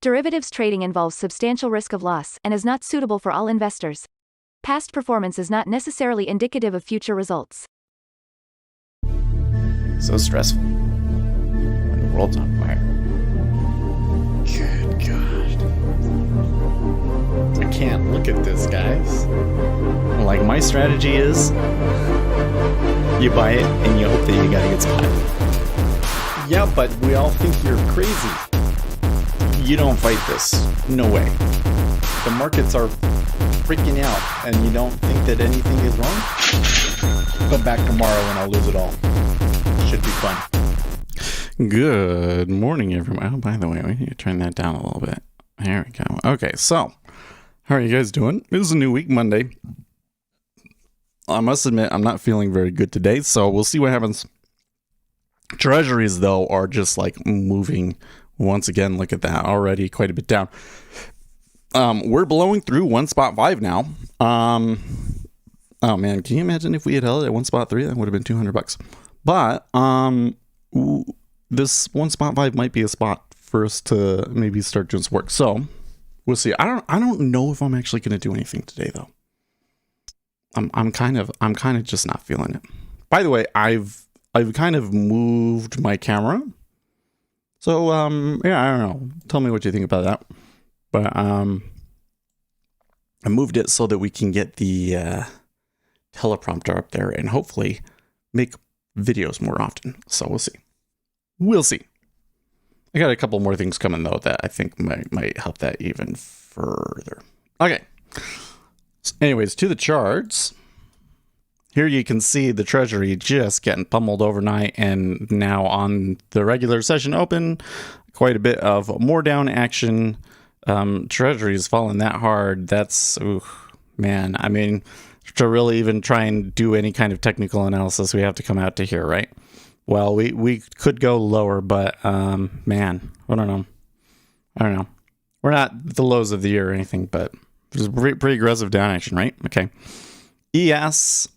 Derivatives trading involves substantial risk of loss and is not suitable for all investors. Past performance is not necessarily indicative of future results. So stressful. When the world's on fire. Good God. I can't look at this, guys. Like, my strategy is you buy it and you hope that you got a good spot. Yeah, but we all think you're crazy. You don't fight this. No way. The markets are freaking out and you don't think that anything is wrong? Come back tomorrow and I'll lose it all. Should be fun. Good morning, everyone. Oh, by the way, we need to turn that down a little bit. There we go. Okay, so how are you guys doing? It is a new week, Monday. I must admit, I'm not feeling very good today, so we'll see what happens. Treasuries, though, are just like moving once again. Look at that, already quite a bit down. We're blowing through 1.5 now. Oh man, can you imagine if we had held it at 1.3? That would have been $200. But this 1.5 might be a spot for us to maybe start doing some work. So we'll see. I don't know if I'm actually going to do anything today, though. I'm kind of just not feeling it. By the way, I've kind of moved my camera. So yeah, I don't know. Tell me what you think about that. But I moved it so that we can get the teleprompter up there and hopefully make videos more often. So we'll see. We'll see. I got a couple more things coming though that I think might help that even further. Okay. So anyways, to the charts. Here you can see the Treasury just getting pummeled overnight, and now on the regular session open, quite a bit of more down action. Treasury is falling that hard. That's, man. I mean, to really even try and do any kind of technical analysis, we have to come out to here, right? Well, we could go lower, but man, I don't know. We're not the lows of the year or anything, but there's pretty aggressive down action, right? Okay. ES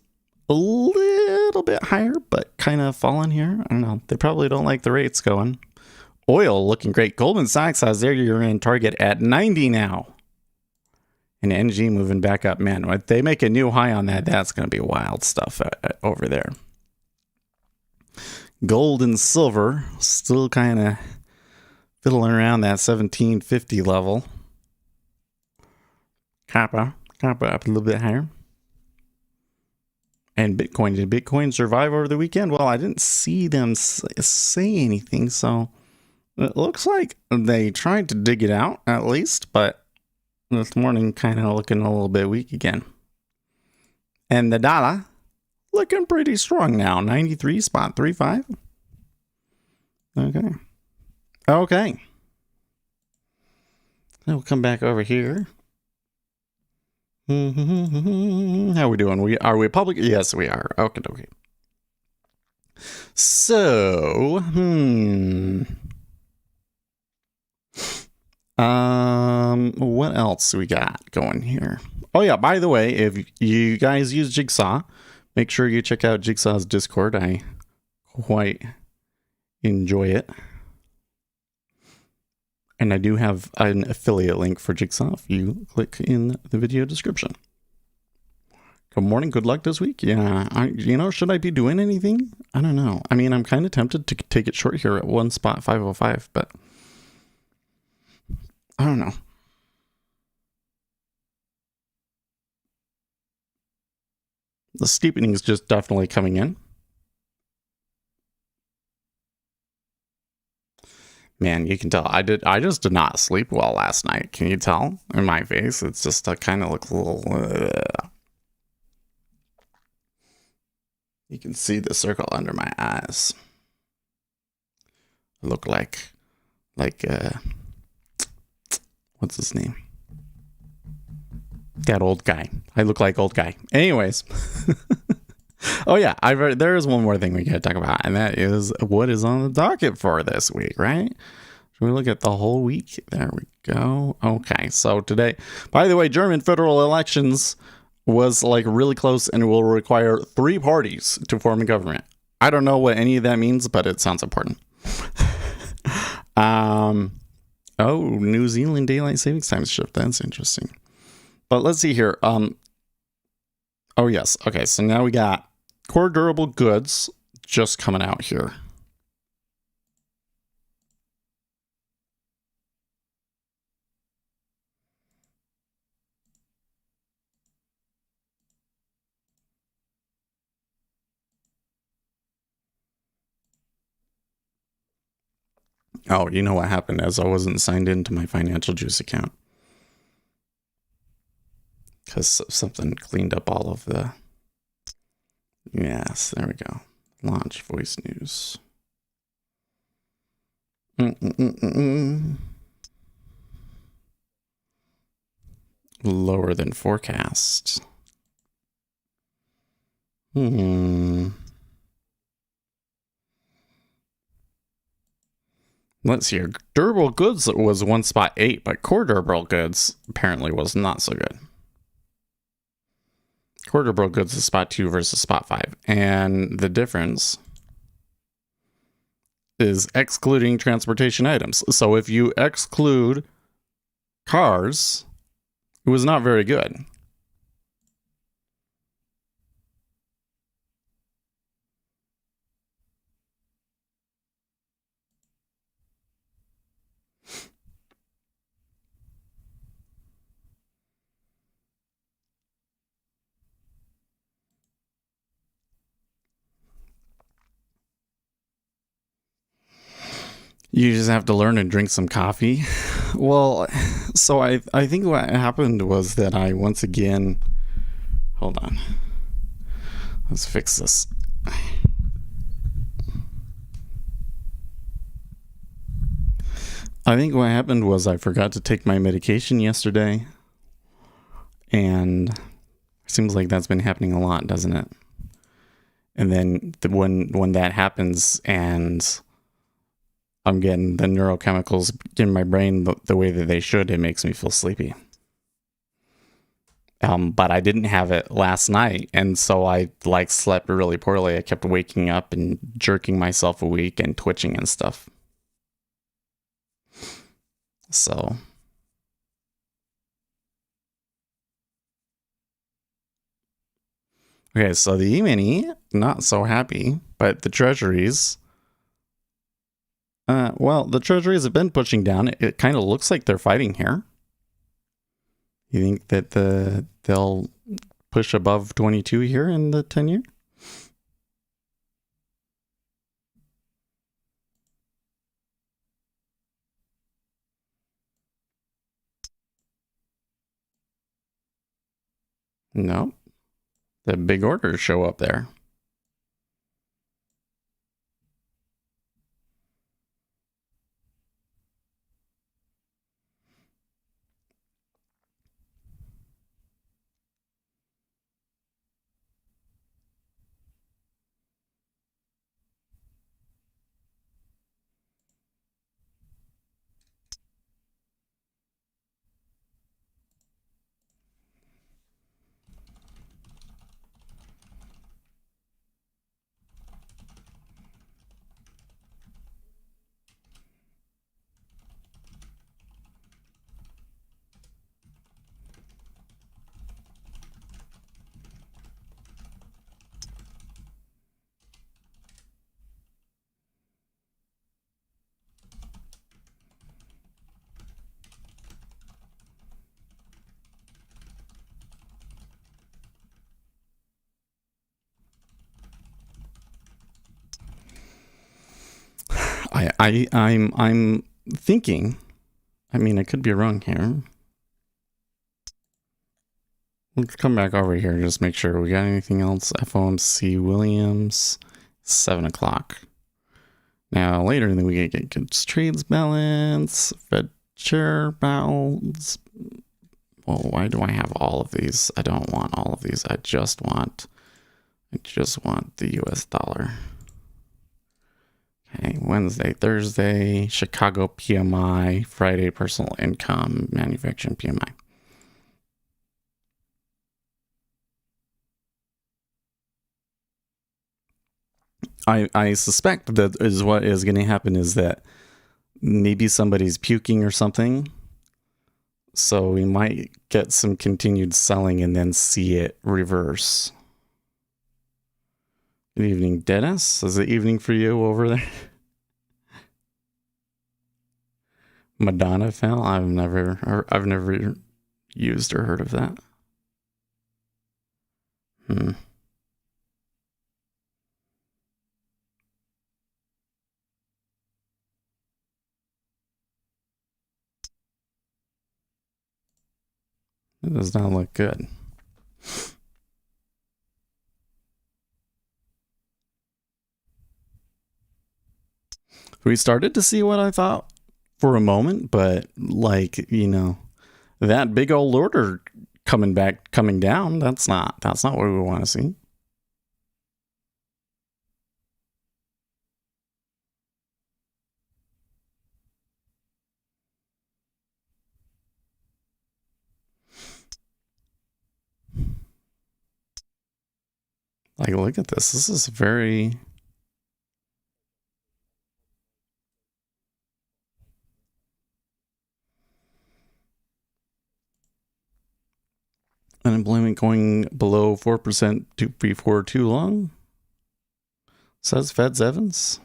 a little bit higher, but kind of falling here. I don't know. They probably don't like the rates going. Oil looking great. Goldman Sachs has their year-end target at 90 now. And NG moving back up. Man, when they make a new high on that, that's going to be wild stuff over there. Gold and silver still kind of fiddling around that 1750 level. Copper up a little bit higher. And Bitcoin, did Bitcoin survive over the weekend? Well, I didn't see them say anything, so it looks like they tried to dig it out at least, but this morning kind of looking a little bit weak again. And the dollar looking pretty strong now, 93.35. Okay. Then we'll come back over here. How are we doing? Are we public? Yes, we are. Okay. So, what else we got going here? Oh yeah, by the way, if you guys use Jigsaw, make sure you check out Jigsaw's Discord. I quite enjoy it. And I do have an affiliate link for Jigsaw if you click in the video description. Good morning. Good luck this week. Yeah. Should I be doing anything? I don't know. I mean, I'm kind of tempted to take it short here at 1.505, but I don't know. The steepening is just definitely coming in. Man, you can tell. I just did not sleep well last night. Can you tell in my face? It's just I kind of look a little. You can see the circle under my eyes. I look like what's his name? That old guy. I look like old guy. Anyways. Oh yeah, there is one more thing we gotta talk about, and that is what is on the docket for this week, right? Should we look at the whole week? There we go. Okay, so today, by the way, German federal elections was like really close and will require 3 parties to form a government. I don't know what any of that means, but it sounds important. Oh, New Zealand daylight savings time shift. That's interesting. But let's see here. Oh yes. Okay, so now we got core durable goods just coming out here. Oh, you know what happened as I wasn't signed into my Financial Juice account. Because something cleaned up all of the... Yes, there we go. Launch voice news. Lower than forecast. Let's see here. Durable goods was one spot 8, but core durable goods apparently was not so good. Core durable goods is spot 2 versus spot 5. And the difference is excluding transportation items. So if you exclude cars, it was not very good. You just have to learn and drink some coffee. Well, so I think what happened was that I once again... Hold on. Let's fix this. I think what happened was I forgot to take my medication yesterday. And it seems like that's been happening a lot, doesn't it? And then when that happens and I'm getting the neurochemicals in my brain the way that they should, it makes me feel sleepy. But I didn't have it last night, and so I slept really poorly. I kept waking up and jerking myself awake and twitching and stuff. So okay, so the E-mini, not so happy, but the treasuries... well, the treasuries have been pushing down. It kind of looks like they're fighting here. You think that they'll push above 22 here in the 10-year? No. The big orders show up there. I'm thinking, I mean, I could be wrong here. Let's come back over here and just make sure we got anything else. FOMC Williams, 7 o'clock. Now, later in the week, I get trades balance, Fed chair balance. Well, why do I have all of these? I don't want all of these. I just want the US dollar. Okay, Wednesday, Thursday, Chicago PMI, Friday personal income, manufacturing PMI. I suspect that is what is going to happen is that Maybe somebody's puking or something. So we might get some continued selling and then see it reverse. Good evening, Dennis. Is it evening for you over there? Madonna fell? I've never used or heard of that. It does not look good. We started to see what I thought for a moment, but like, you know, that big old order coming down, that's not what we want to see. Like, look at this. This is very... Unemployment going below 4% before too long, says Feds Evans.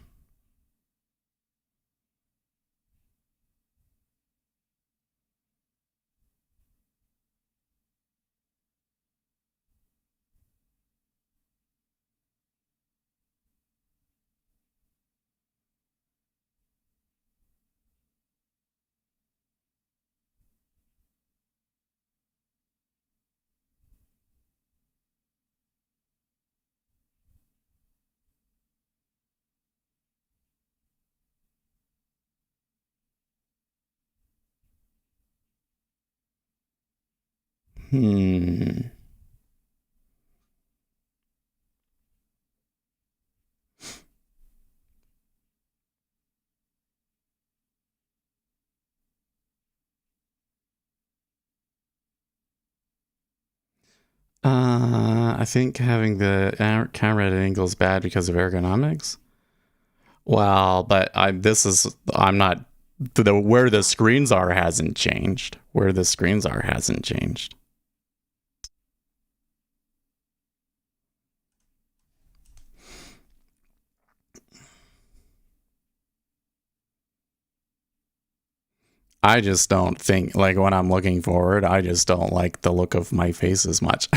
I think having the camera at an angle is bad because of ergonomics. Well, but I'm not, where the screens are hasn't changed. Where the screens are hasn't changed. I just don't think, like, when I'm looking forward, I just don't like the look of my face as much.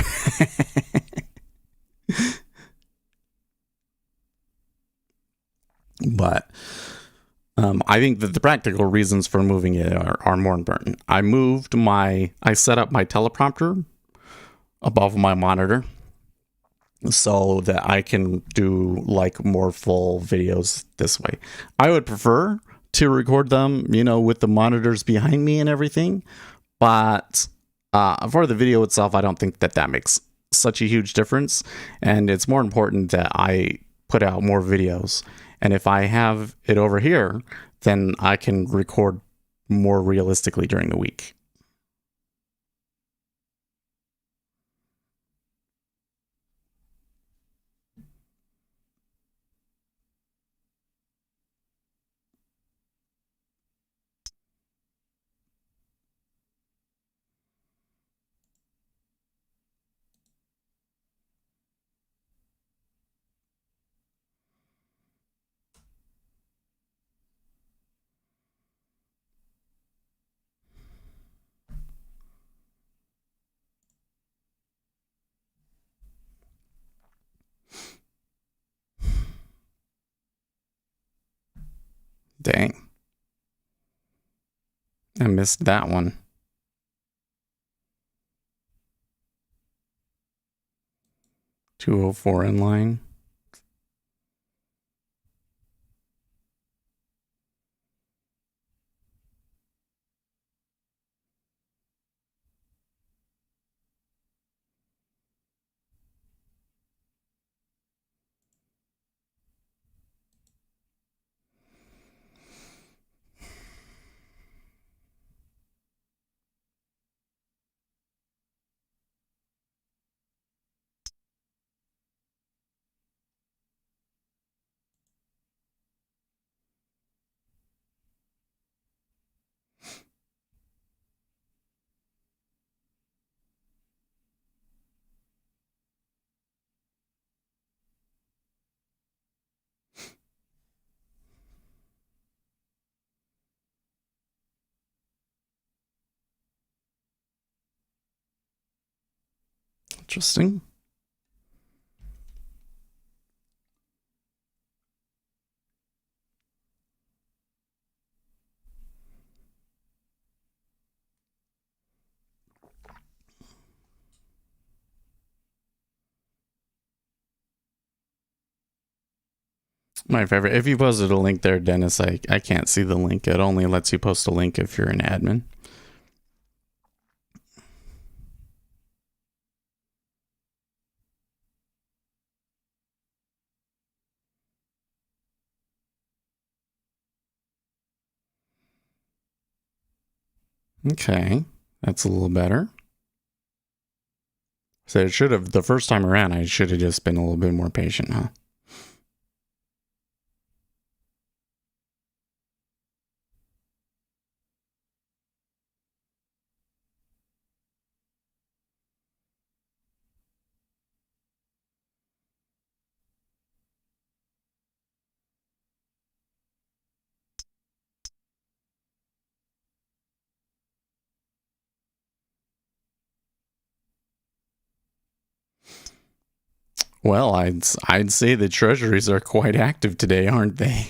But I think that the practical reasons for moving it are more important. I set up my teleprompter above my monitor so that I can do like more full videos this way. I would prefer to record them, you know, with the monitors behind me and everything. But for the video itself, I don't think that makes such a huge difference. And it's more important that I put out more videos. And if I have it over here, then I can record more realistically during the week. Dang. I missed that one. $204 in line. Interesting. My favorite. If you posted a link there, Dennis, I can't see the link. It only lets you post a link if you're an admin. Okay, that's a little better. So it should have, the first time around, I should have just been a little bit more patient, huh? Well, I'd say the treasuries are quite active today, aren't they?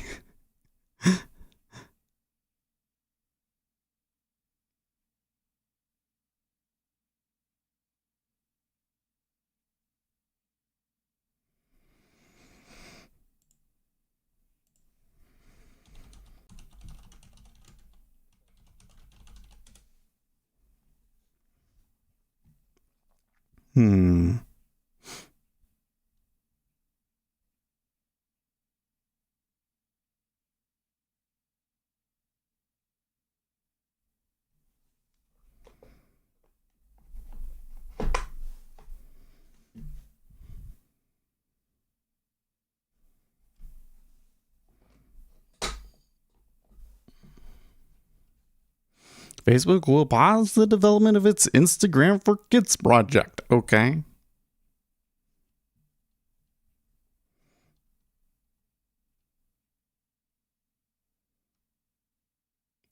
Facebook will pause the development of its Instagram for Kids project. Okay.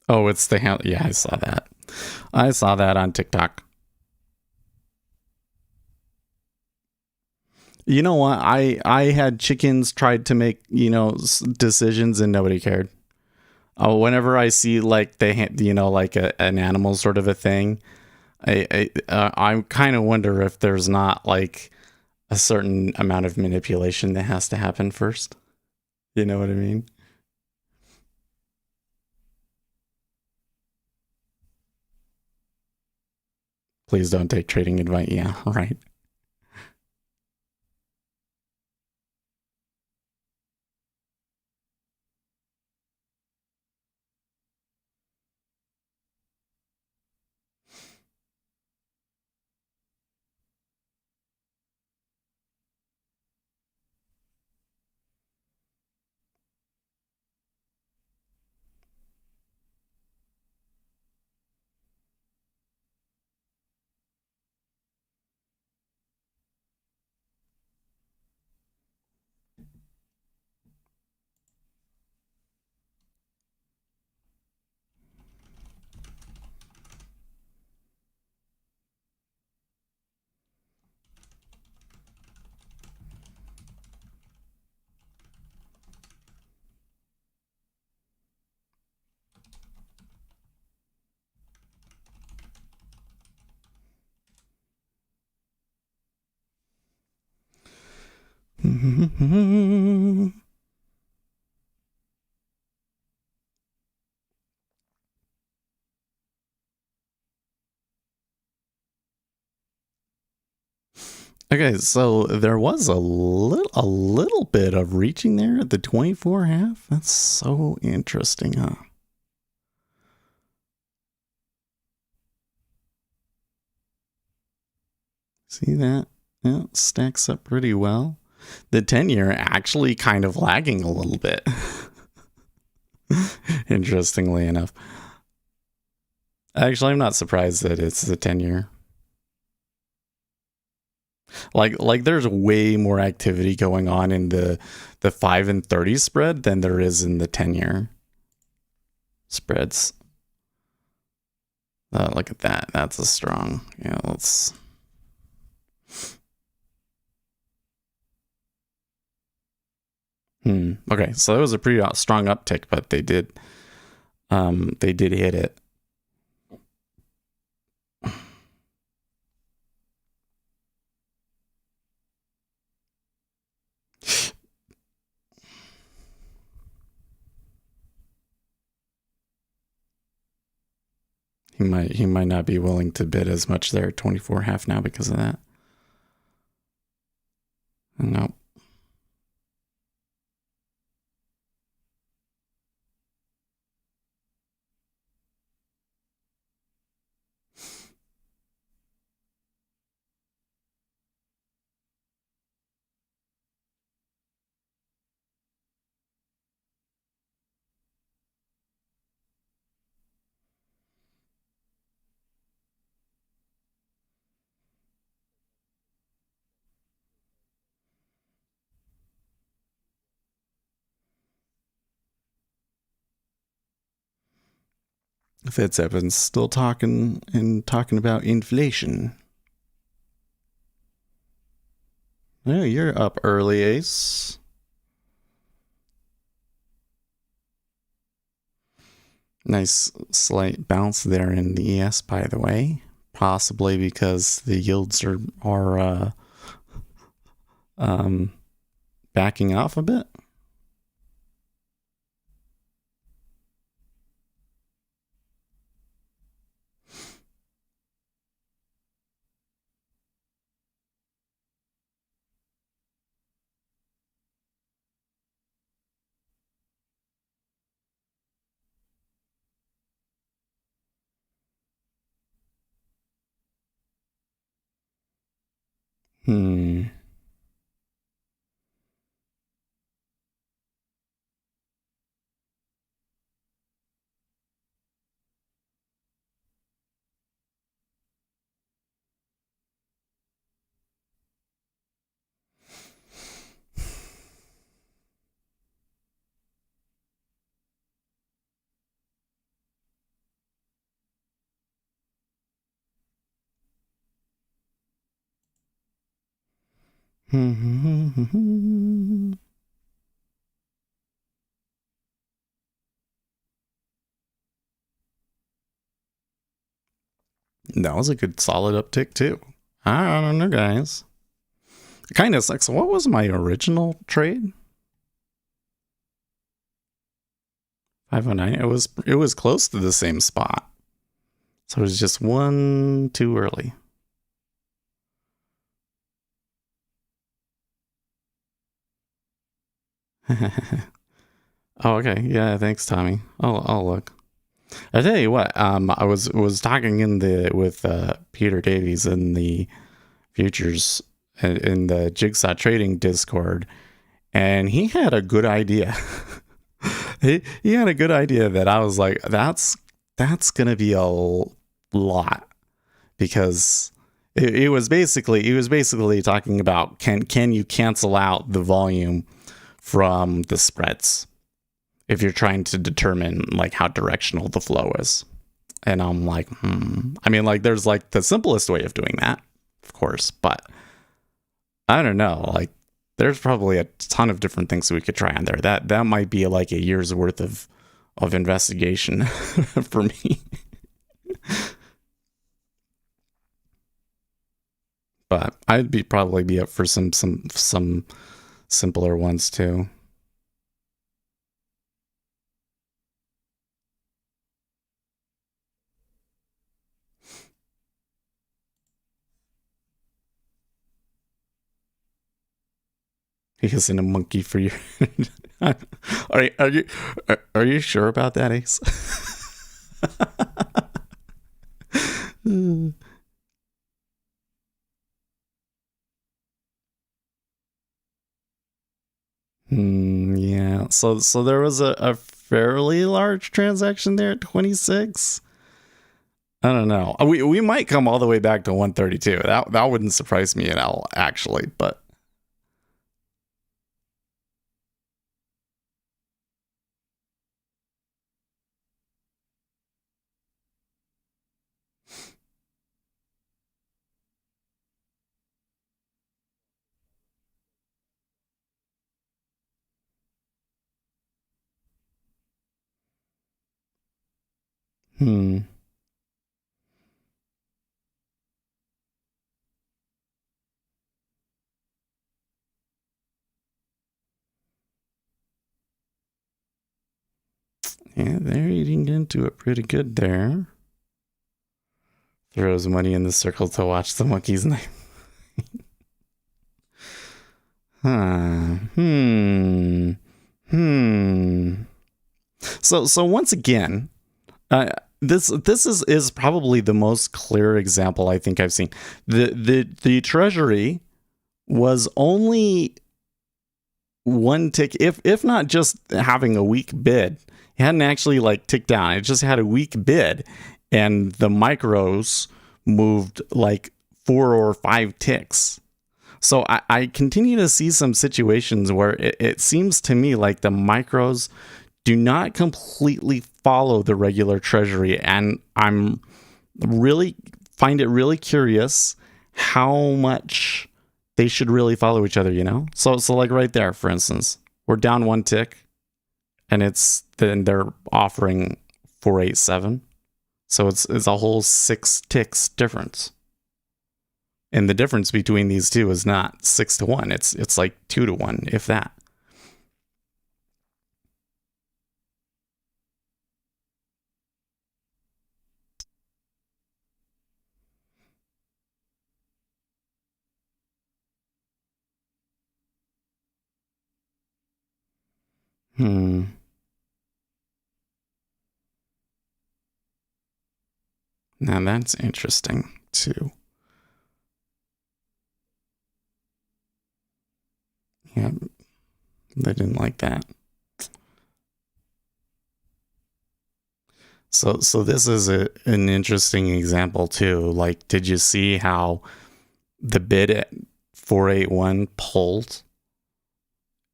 Oh, it's the hand. Yeah, I saw that. I saw that on TikTok. You know what? I had chickens tried to make, decisions and nobody cared. Whenever I see like like an animal sort of a thing, I kind of wonder if there's not like a certain amount of manipulation that has to happen first. You know what I mean? Please don't take trading advice. Yeah, right. Okay, so there was a little bit of reaching there at the 24.5. That's so interesting, huh? See that? Yeah, stacks up pretty well. The 10-year actually kind of lagging a little bit. Interestingly enough. Actually, I'm not surprised that it's the 10-year. Like there's way more activity going on in the 5 and 30 spread than there is in the 10-year spreads. Look at that. That's a strong. Yeah, let's Okay, so that was a pretty strong uptick, but they did hit it. He might not be willing to bid as much there at 24.5 now because of that. Nope. Fitzevans still talking about inflation. Oh, you're up early, Ace. Nice slight bounce there in the ES, by the way. Possibly because the yields are backing off a bit. That was a good solid uptick too. I don't know, guys. It kind of sucks. What was my original trade? 509. It was close to the same spot. So it was just one too early. Oh, okay. Yeah, thanks, Tommy. I'll look. I tell you what, I was talking with Peter Davies in the futures in the Jigsaw Trading Discord, and he had a good idea. he had a good idea that I was like, that's gonna be a lot, because it was basically talking about can you cancel out the volume from the spreads if you're trying to determine like how directional the flow is. And I'm like, I mean, like, there's like the simplest way of doing that, of course, but I don't know. Like, there's probably a ton of different things we could try on there. That might be like a year's worth of investigation for me. But I'd probably be up for some simpler ones too. He isn't a monkey for you. Are you sure about that, Ace? Yeah. So there was a fairly large transaction there at 26. I don't know. We might come all the way back to 132. That wouldn't surprise me at all, actually. But Hmm. Yeah, they're eating into it pretty good there. Throws money in the circle to watch the monkeys knife. Huh. So once again, this is probably the most clear example I think I've seen. The Treasury was only one tick, if not just having a weak bid. It hadn't actually like ticked down. It just had a weak bid, and the micros moved like 4 or 5 ticks. So I continue to see some situations where it seems to me like the micros do not completely follow the regular Treasury, and I'm really find it really curious how much they should really follow each other, you know? So like right there, for instance, we're down 1 tick, and then they're offering 487. So it's a whole 6 ticks difference. And the difference between these two is not 6-1. It's like 2-1, if that. Hmm. Now that's interesting too. Yeah, they didn't like that. So this is an interesting example too. Like, did you see how the bid at 481 pulled,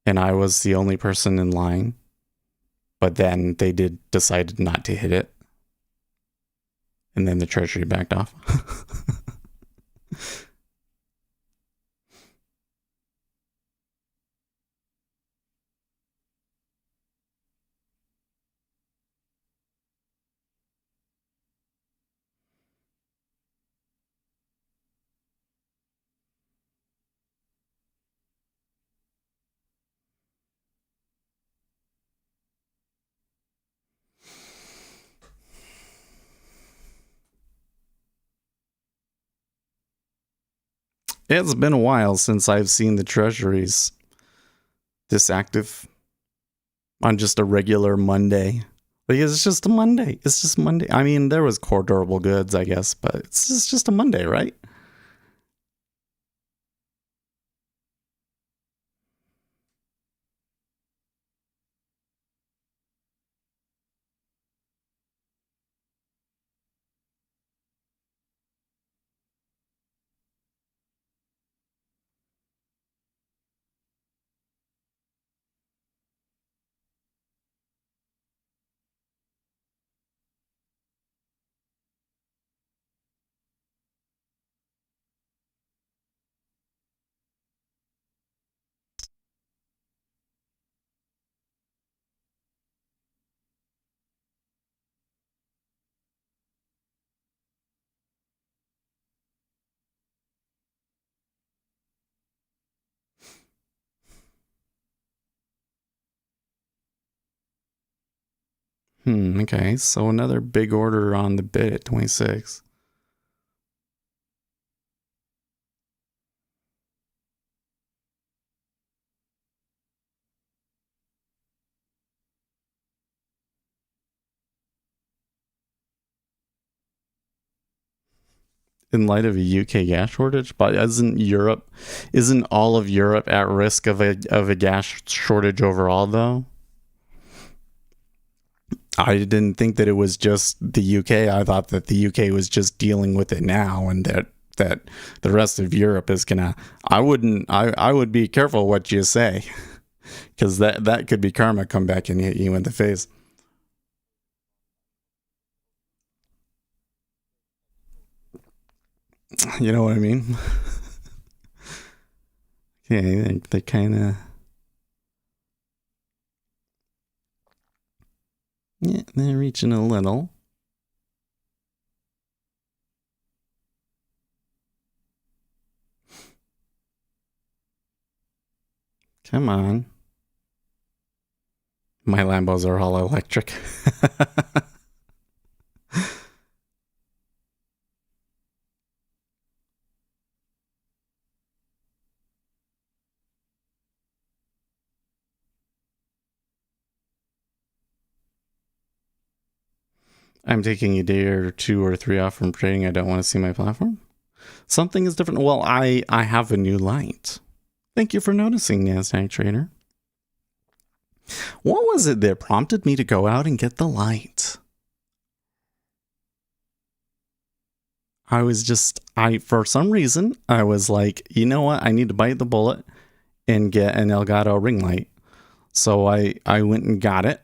and I was the only person in line, but then they decided not to hit it, and then the Treasury backed off. It's been a while since I've seen the Treasuries this active on just a regular Monday. Like, it's just a Monday. It's just Monday. I mean, there was core durable goods, I guess, but it's just a Monday, right? Okay. So another big order on the bid at 26. In light of a UK gas shortage, but isn't all of Europe at risk of a gas shortage overall though? I didn't think that it was just the UK. I thought that the UK was just dealing with it now, and that the rest of Europe is gonna. I would be careful what you say, because that could be karma come back and hit you in the face. You know what I mean? Yeah, they kind of. Yeah, they're reaching a little. Come on. My Lambos are all electric. I'm taking a day or 2 or 3 off from trading. I don't want to see my platform. Something is different. Well, I have a new light. Thank you for noticing, NASDAQ trader. What was it that prompted me to go out and get the light? For some reason, I was like, you know what? I need to bite the bullet and get an Elgato ring light. So I went and got it.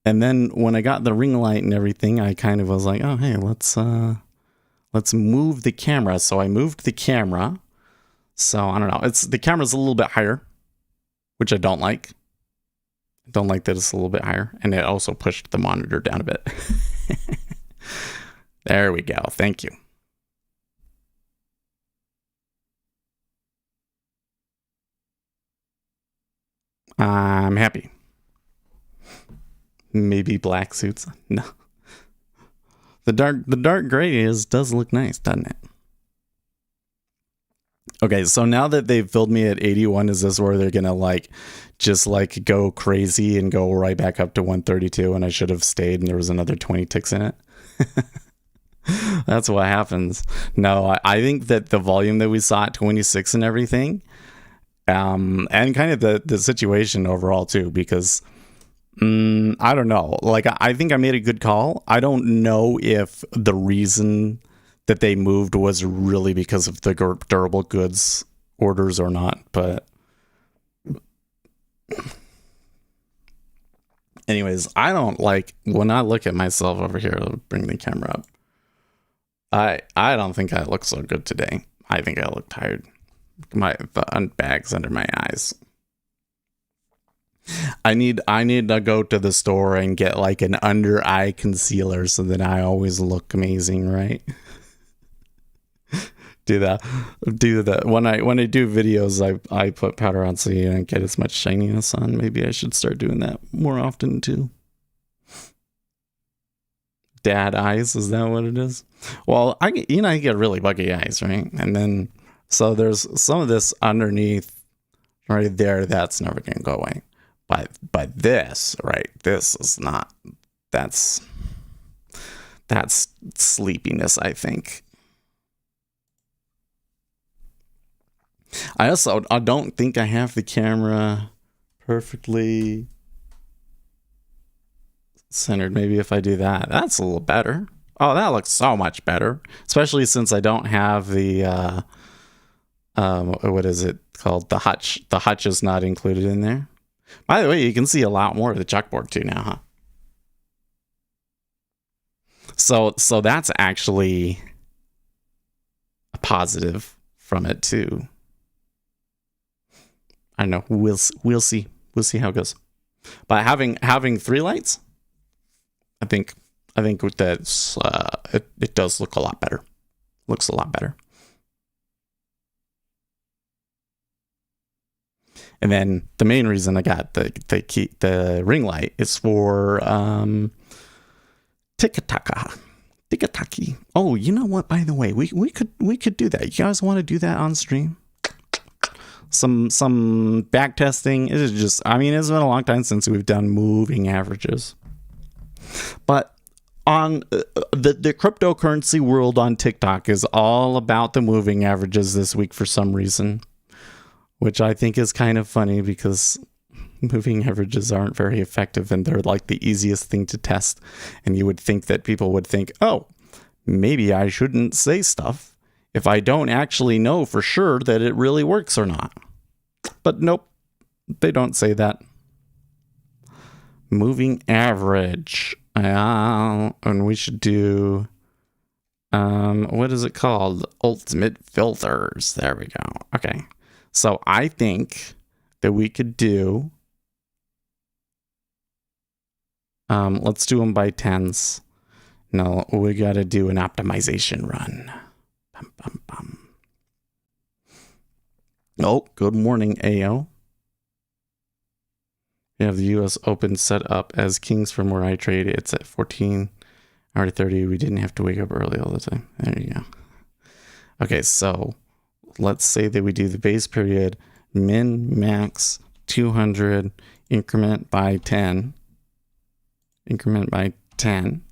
And then when I got the ring light and everything, I kind of was like, oh, hey, let's move the camera. So I moved the camera. So I don't know. The camera's a little bit higher, which I don't like. I don't like that it's a little bit higher. And it also pushed the monitor down a bit. There we go. Thank you. I'm happy. Maybe black suits. No. The dark gray does look nice, doesn't it? Okay, so now that they've filled me at 81, is this where they're gonna just go crazy and go right back up to 132 and I should have stayed and there was another 20 ticks in it? That's what happens. No, I think that the volume that we saw at 26 and everything, and kind of the situation overall too, because I don't know. I think I made a good call. I don't know if the reason that they moved was really because of the durable goods orders or not, but anyways, I don't when I look at myself over here, I'll bring the camera up. I don't think I look so good today. I think I look tired. The bags under my eyes. I need to go to the store and get an under eye concealer so that I always look amazing, right? do that when I do videos. I put powder on so you don't get as much shininess on. Maybe I should start doing that more often too. Dad eyes, is that what it is? Well, I get really buggy eyes, right? And then so there's some of this underneath right there that's never gonna go away. But this, right? This is not. That's sleepiness, I think. I don't think I have the camera perfectly centered. Maybe if I do that, that's a little better. Oh, that looks so much better, especially since I don't have the what is it called? The hutch. The hutch is not included in there. By the way, you can see a lot more of the chalkboard too now, huh? So that's actually a positive from it too. I don't know. We'll see. We'll see how it goes. But having 3 lights, I think that's it does look a lot better. Looks a lot better. And then the main reason I got the ring light is for tiki-taka. Oh, you know what? By the way, we could do that. You guys want to do that on stream? Some back testing. It is just. I mean, it's been a long time since we've done moving averages. But on the cryptocurrency world on TikTok is all about the moving averages this week for some reason. Which I think is kind of funny because moving averages aren't very effective and they're the easiest thing to test. And you would think that people would think, oh, maybe I shouldn't say stuff if I don't actually know for sure that it really works or not. But nope, they don't say that. Moving average. And we should do, what is it called? Ultimate filters. There we go. Okay. So I think that we could do, let's do them by tens. No, we got to do an optimization run. Bum, bum, bum. Oh, good morning, AO. We have the US Open set up as kings from where I trade. It's at 14 hour 30. We didn't have to wake up early all the time. There you go. Okay, so let's say that we do the base period, min, max, 200, increment by 10. Increment by 10.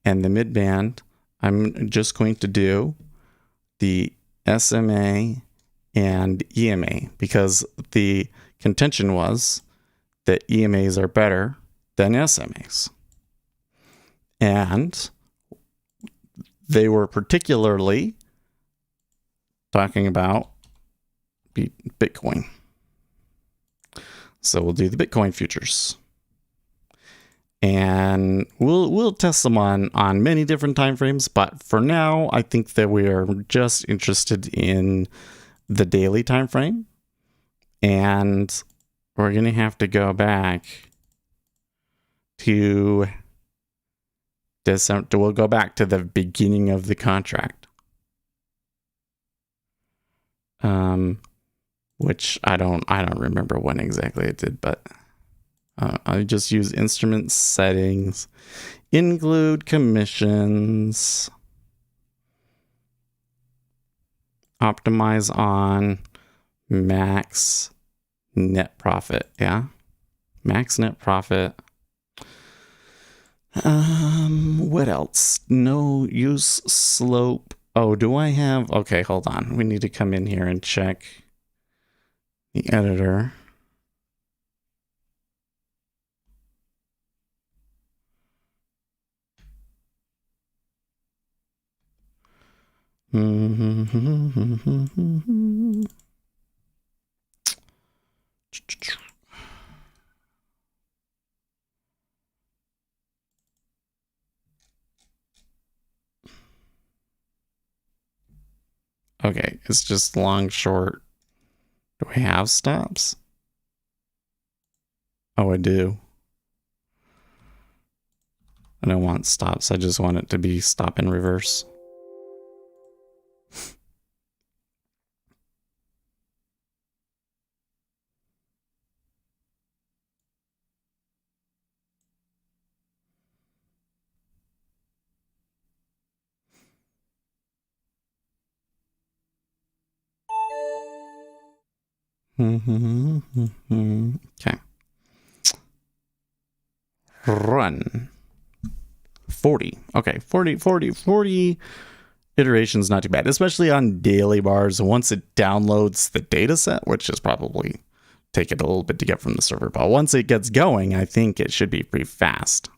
And the mid band, I'm just going to do the SMA and EMA because the contention was that EMAs are better than SMAs. And they were particularly talking about Bitcoin. So we'll do the Bitcoin futures. And we'll test them on many different time frames, but for now, I think that we are just interested in the daily time frame. And we're going to have to go back to December. We'll go back to the beginning of the contract. Which I don't remember when exactly it did, but I just use instrument settings, include commissions, optimize on max net profit. Yeah. Max net profit. What else? No use slope. Oh, do I have? Okay, hold on. We need to come in here and check the editor. Okay, it's just long, short. Do I have stops? Oh, I do. I don't want stops. I just want it to be stop in reverse. Okay. Run. 40. Okay, 40 iterations, not too bad, especially on daily bars. Once it downloads the data set, which is probably take it a little bit to get from the server, but once it gets going, I think it should be pretty fast.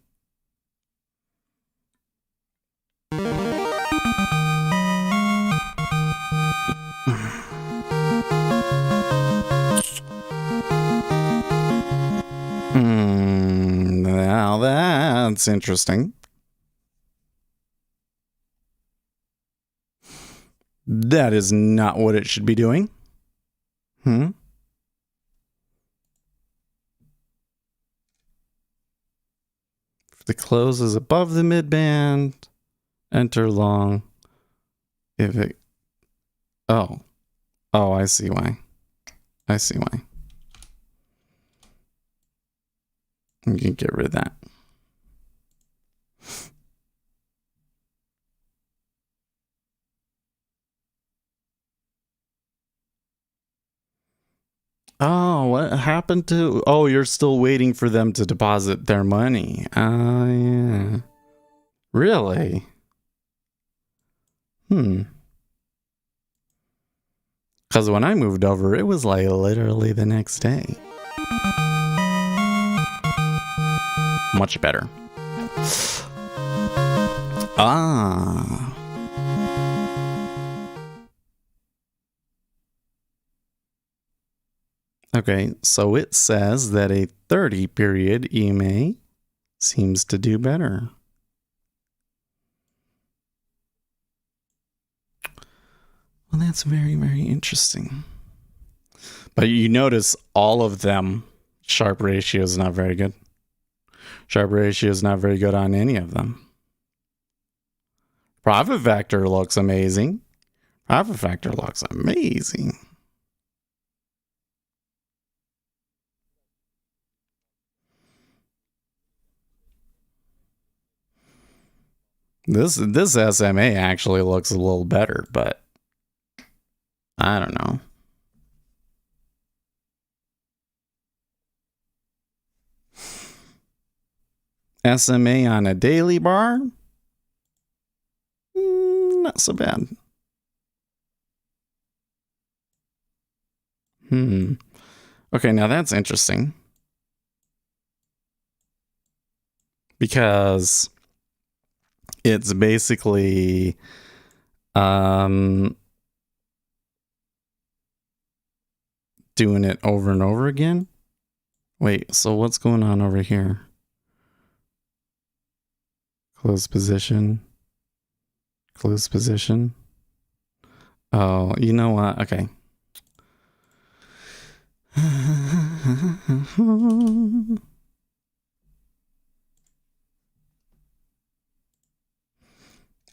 Now that's interesting. That is not what it should be doing. If the close is above the midband, enter long. If it... Oh, I see why. I see why. You can get rid of that. Oh, what happened to... Oh, you're still waiting for them to deposit their money. Yeah. Really? Because when I moved over, it was like literally the next day. Much better. Ah. Okay, so it says that a 30 period EMA seems to do better. Well, that's very, very interesting. But you notice all of them, Sharpe ratio is not very good. Sharpe ratio is not very good on any of them. Profit factor looks amazing. Profit factor looks amazing. This SMA actually looks a little better, but I don't know. SMA on a daily bar? Not so bad. Okay, now that's interesting. Because it's basically doing it over and over again. Wait, so what's going on over here? Close position. Close position. Oh, you know what? Okay.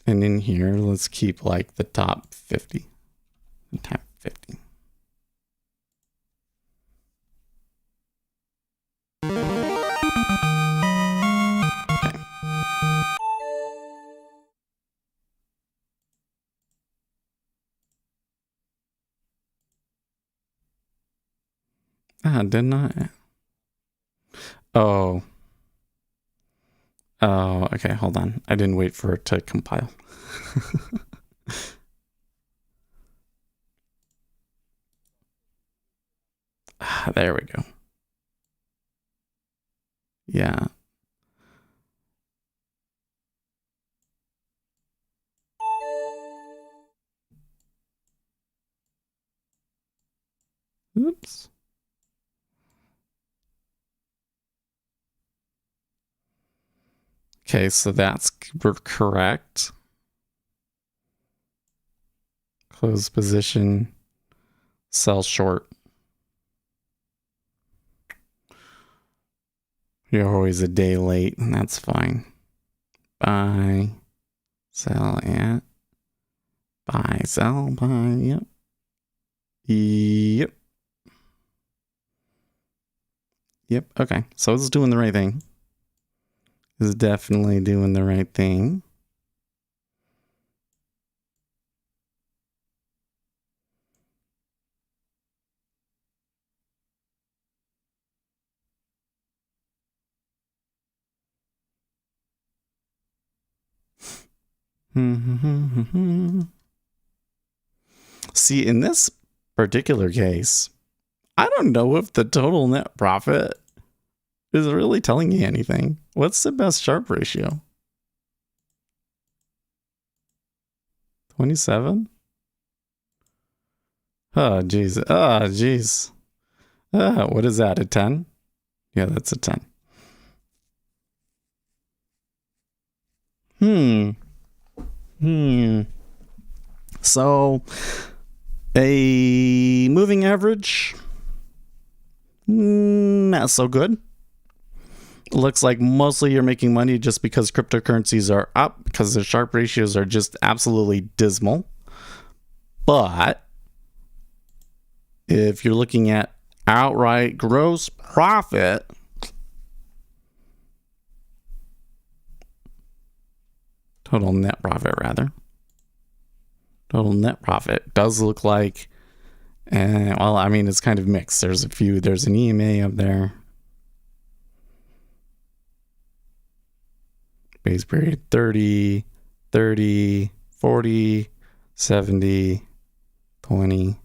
And in here, let's keep like the top 50. Top 50. Did not. Oh. Oh, okay, hold on. I didn't wait for it to compile. There we go. Yeah. Oops. Okay, so that's correct. Close position, sell short. You're always a day late, and that's fine. Buy, sell at, buy, sell, buy, yep. Yep. Yep, okay. So it's doing the right thing. It's definitely doing the right thing. See, in this particular case, I don't know if the total net profit is really telling you anything. What's the best Sharpe ratio? 27? Oh, geez. Oh, geez. What is that, a 10? Yeah, that's a 10. So, a moving average, not so good. Looks like mostly you're making money just because cryptocurrencies are up, because the Sharpe ratios are just absolutely dismal. But if you're looking at outright gross profit, total net profit rather, total net profit does look like, well, I mean, it's kind of mixed. There's an EMA up there. Base period 30, 30, 40, 70, 20,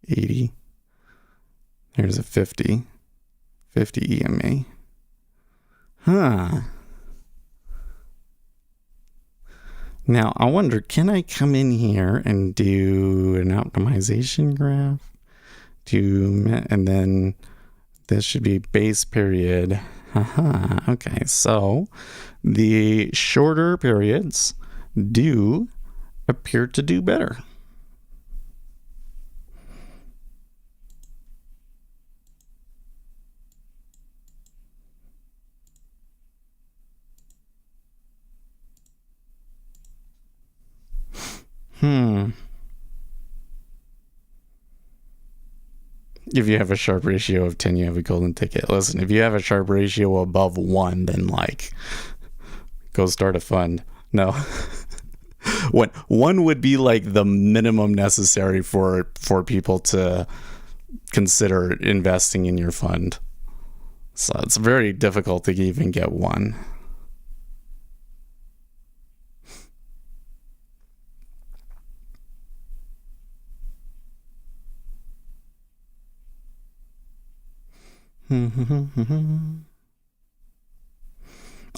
80. There's a 50 EMA. Now, I wonder, can I come in here and do an optimization graph? And then this should be base period. Okay, so the shorter periods do appear to do better. If you have a Sharpe ratio of 10, you have a golden ticket. Listen, if you have a Sharpe ratio above 1, then like, go start a fund. No. One would be like the minimum necessary for people to consider investing in your fund. So it's very difficult to even get one.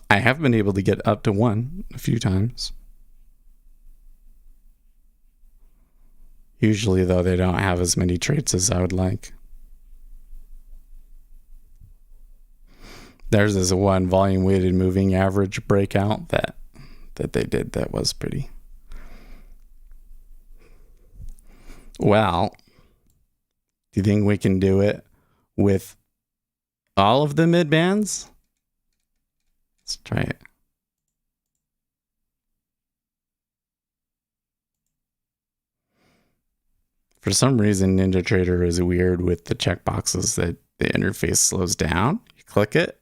I have been able to get up to one a few times. Usually, though, they don't have as many traits as I would like. There's this one volume weighted moving average breakout that they did that was pretty. Well, do you think we can do it with all of the mid bands? Let's try it. For some reason, NinjaTrader is weird with the checkboxes that the interface slows down. You click it,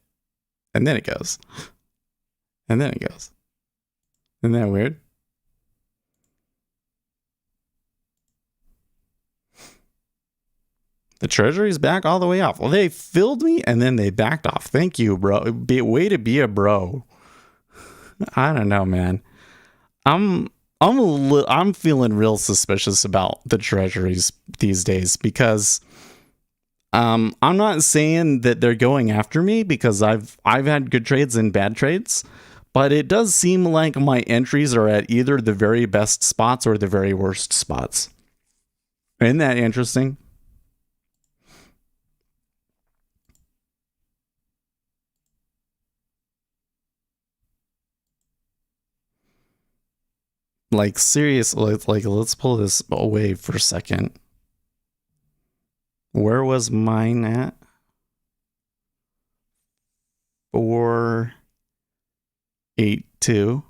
and then it goes. And then it goes. Isn't that weird? The treasury's back all the way off. Well, they filled me, and then they backed off. Thank you, bro. Way to be a bro. I don't know, man. I'm feeling real suspicious about the treasuries these days because I'm not saying that they're going after me because I've had good trades and bad trades, but it does seem like my entries are at either the very best spots or the very worst spots. Isn't that interesting? Like seriously, like let's pull this away for a second. Where was mine at? 482,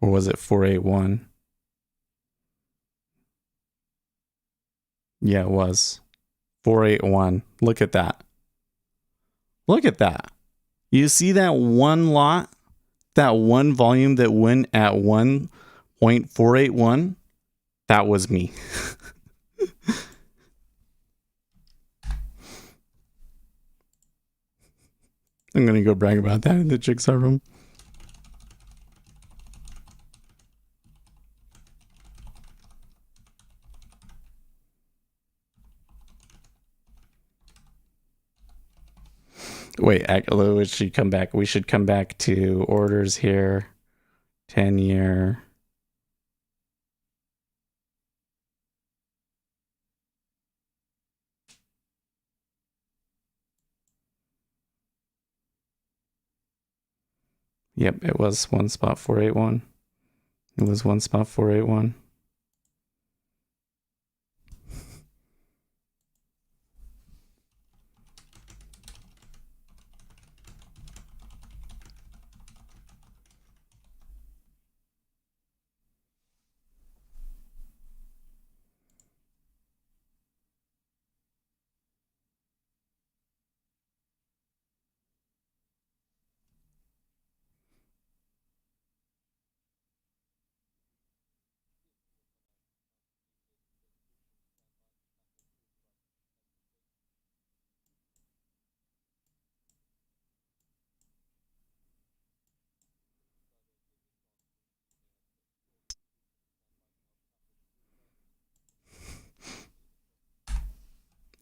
or was it 481? Yeah, it was 481. Look at that. Look at that. You see that one lot? That one volume that went at 1.481? That was me. I'm going to go brag about that in the jigsaw room. Wait, we should come back. We should come back to orders here. 10-year. Yep, it was 1.481. It was 1.481.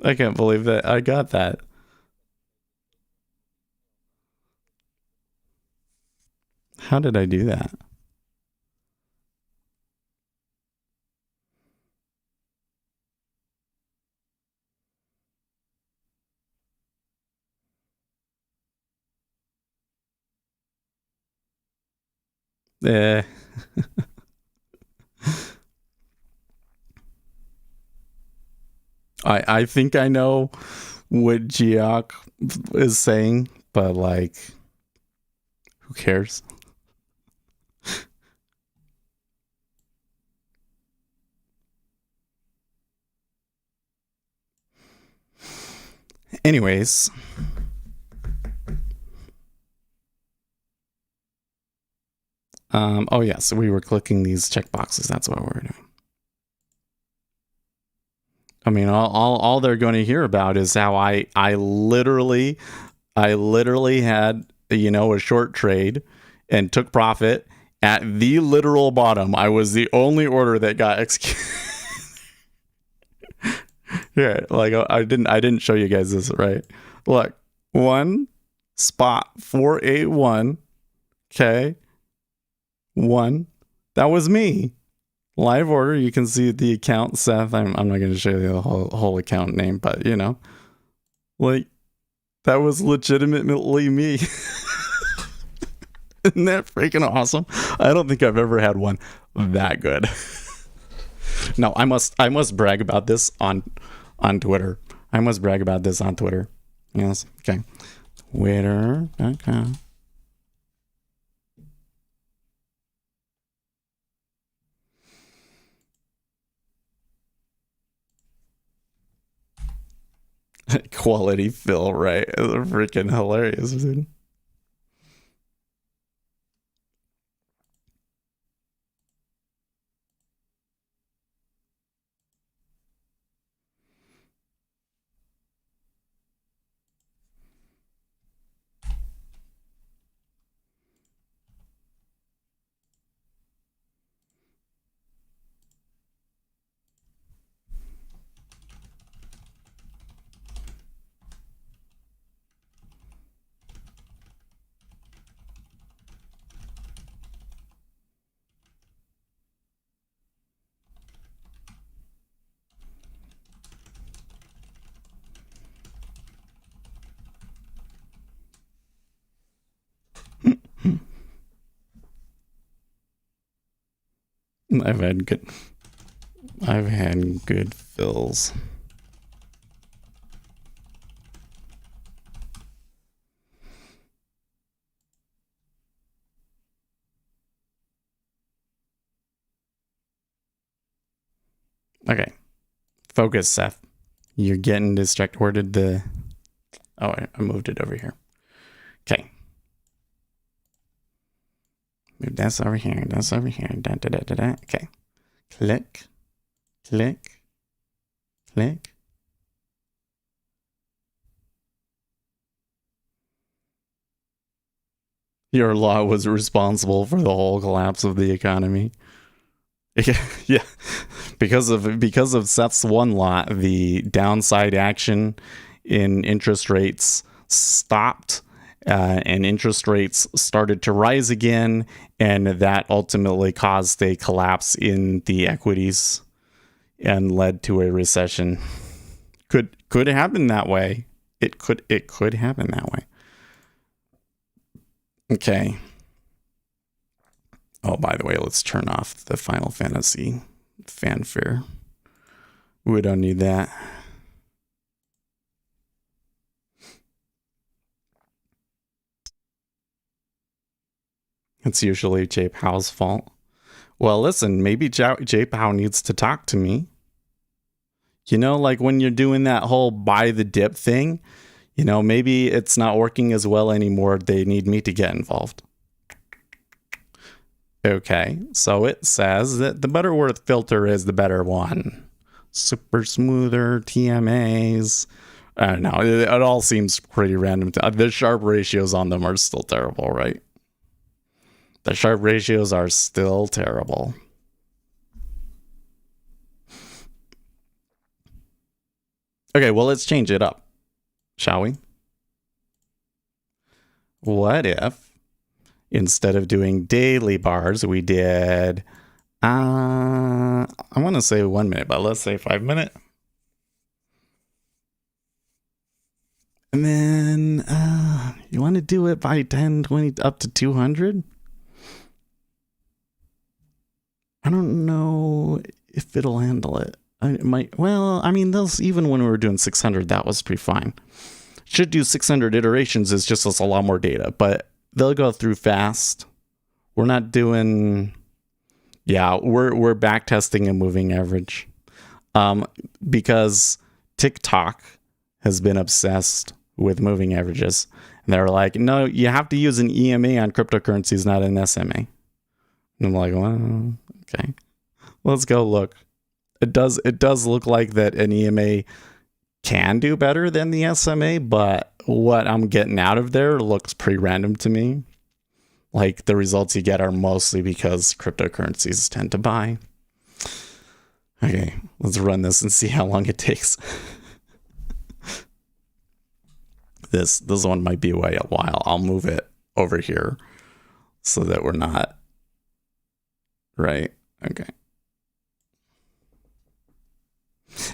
I can't believe that I got that. How did I do that? Eh. I think I know what Geok is saying, but like, who cares? Anyways, Oh yeah, so we were clicking these checkboxes. That's what we're doing. I mean, all they're going to hear about is how I literally had, you know, a short trade and took profit at the literal bottom. I was the only order that got executed. Yeah, like I didn't show you guys this, right? Look, 1 spot 481. Okay. 1. That was me. Live order. You can see the account, Seth. I'm not going to show you the whole account name, but you know, like that was legitimately me. Isn't that freaking awesome? I don't think I've ever had one that good. No, I must brag about this on Twitter. I must brag about this on Twitter. Yes. Okay. Twitter. Okay. Quality fill, right? It's freaking hilarious, dude. I've had good fills. Okay. Focus, Seth. You're getting distracted. Where did the... Oh, I moved it over here. Okay. Move that's over here. That's over here. Da, da, da, da, da. Okay. Click. Click. Click. Your law was responsible for the whole collapse of the economy. Yeah. Because of Seth's one law, the downside action in interest rates stopped, and interest rates started to rise again, and that ultimately caused a collapse in the equities and led to a recession. Could happen that way. It could happen that way. Okay. Oh, by the way, let's turn off the Final Fantasy fanfare. We don't need that. It's usually J Pow's fault. Well, listen, maybe J Pow needs to talk to me. You know, like when you're doing that whole buy the dip thing, you know, maybe it's not working as well anymore. They need me to get involved. Okay, so it says that the Butterworth filter is the better one. Super smoother, TMAs. I don't know. It all seems pretty random. The sharp ratios on them are still terrible, right? The sharp ratios are still terrible. Okay, well, let's change it up, shall we? What if instead of doing daily bars, we did, I want to say 1 minute, but let's say 5 minute. And then you want to do it by 10, 20, up to 200? I don't know if it'll handle it. It might. Well, I mean, those, even when we were doing 600, that was pretty fine. Should do 600 iterations, is just a lot more data, but they'll go through fast. We're not doing... Yeah, we're back testing a moving average. Because TikTok has been obsessed with moving averages. And they're like, no, you have to use an EMA on cryptocurrencies, not an SMA. I'm like, well, okay. Let's go look. It does look like that an EMA can do better than the SMA, but what I'm getting out of there looks pretty random to me. Like the results you get are mostly because cryptocurrencies tend to buy. Okay, let's run this and see how long it takes. This one might be away a while. I'll move it over here so that we're not right. Okay.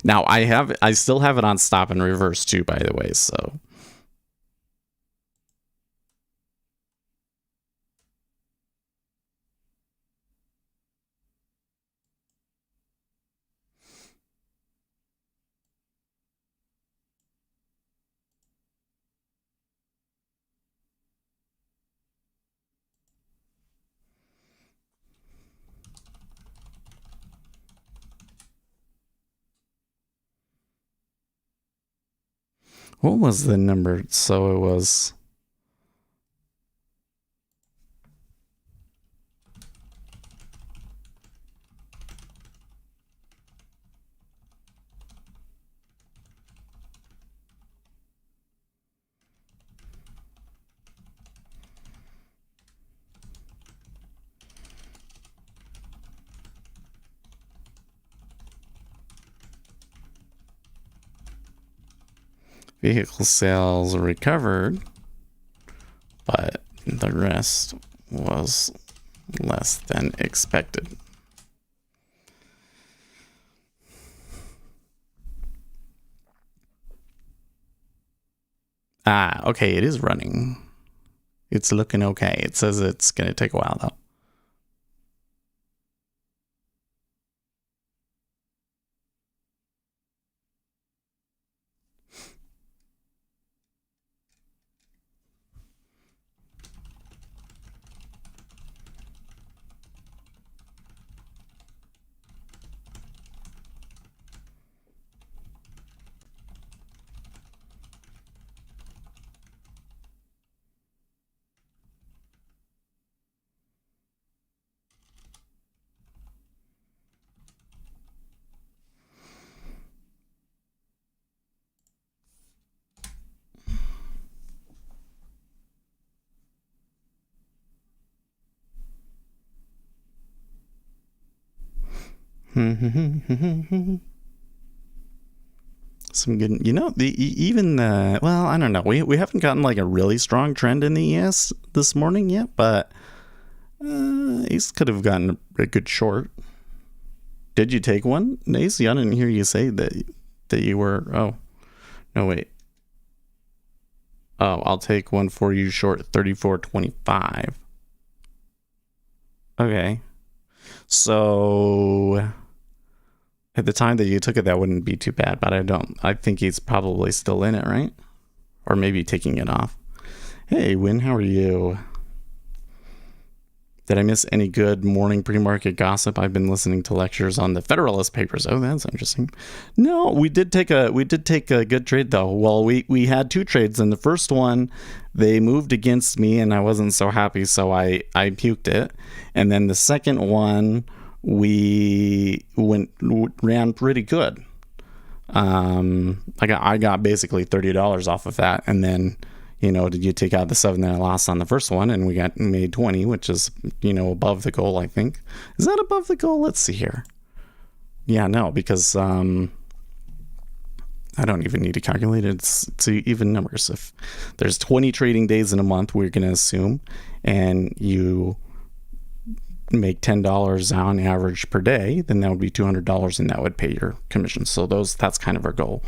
Now I still have it on stop and reverse too, by the way, so what was the number? So it was vehicle sales recovered, but the rest was less than expected. Ah, okay, it is running. It's looking okay. It says it's going to take a while, though. Some good, well, I don't know. We haven't gotten like a really strong trend in the ES this morning yet, but Ace could have gotten a good short. Did you take one, Ace? I didn't hear you say that you were. Oh, no, wait. Oh, I'll take one for you short 34.25. Okay. So at the time that you took it, that wouldn't be too bad, but I think he's probably still in it, right? Or maybe taking it off. Hey, Win, how are you? Did I miss any good morning pre-market gossip? I've been listening to lectures on the Federalist Papers. Oh, that's interesting. No, we did take a good trade though. Well, we had two trades, and the first one they moved against me, and I wasn't so happy, so I puked it. And then the second one we ran pretty good. I got basically $30 off of that, and then did you take out the 7 that I lost on the first one, and we made 20, which is above the goal. I think, is that above the goal? Let's see here. Yeah, no, because I don't even need to calculate it. It's even numbers. If there's 20 trading days in a month, we're going to assume, and you make $10 on average per day, then that would be $200, and that would pay your commission. So that's kind of our goal.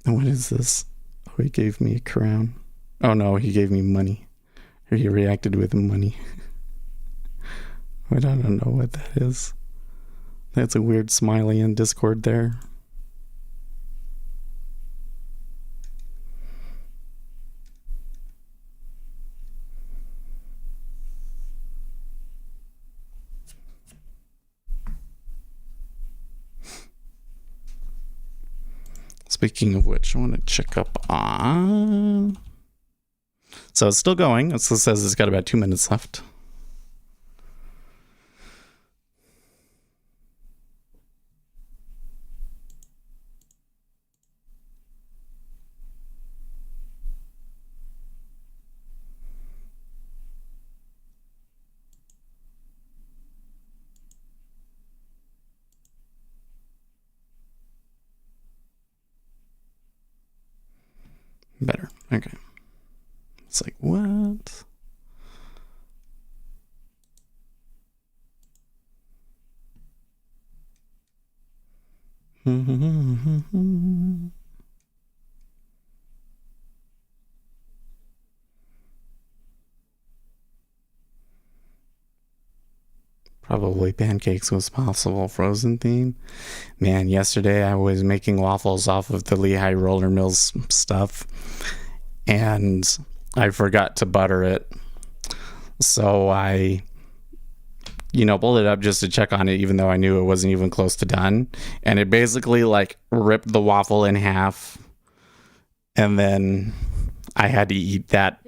What is this? Oh, he gave me a crown. Oh no, he gave me money. Or he reacted with money. I don't know what that is. That's a weird smiley in Discord there. Speaking of which, I want to check up on... So it's still going. It still says it's got about 2 minutes left. Better. Okay. It's like, what? Probably pancakes was possible. Frozen theme. Man, yesterday I was making waffles off of the Lehigh Roller Mills stuff, and I forgot to butter it. So I, pulled it up just to check on it, even though I knew it wasn't even close to done. And it basically like ripped the waffle in half. And then I had to eat that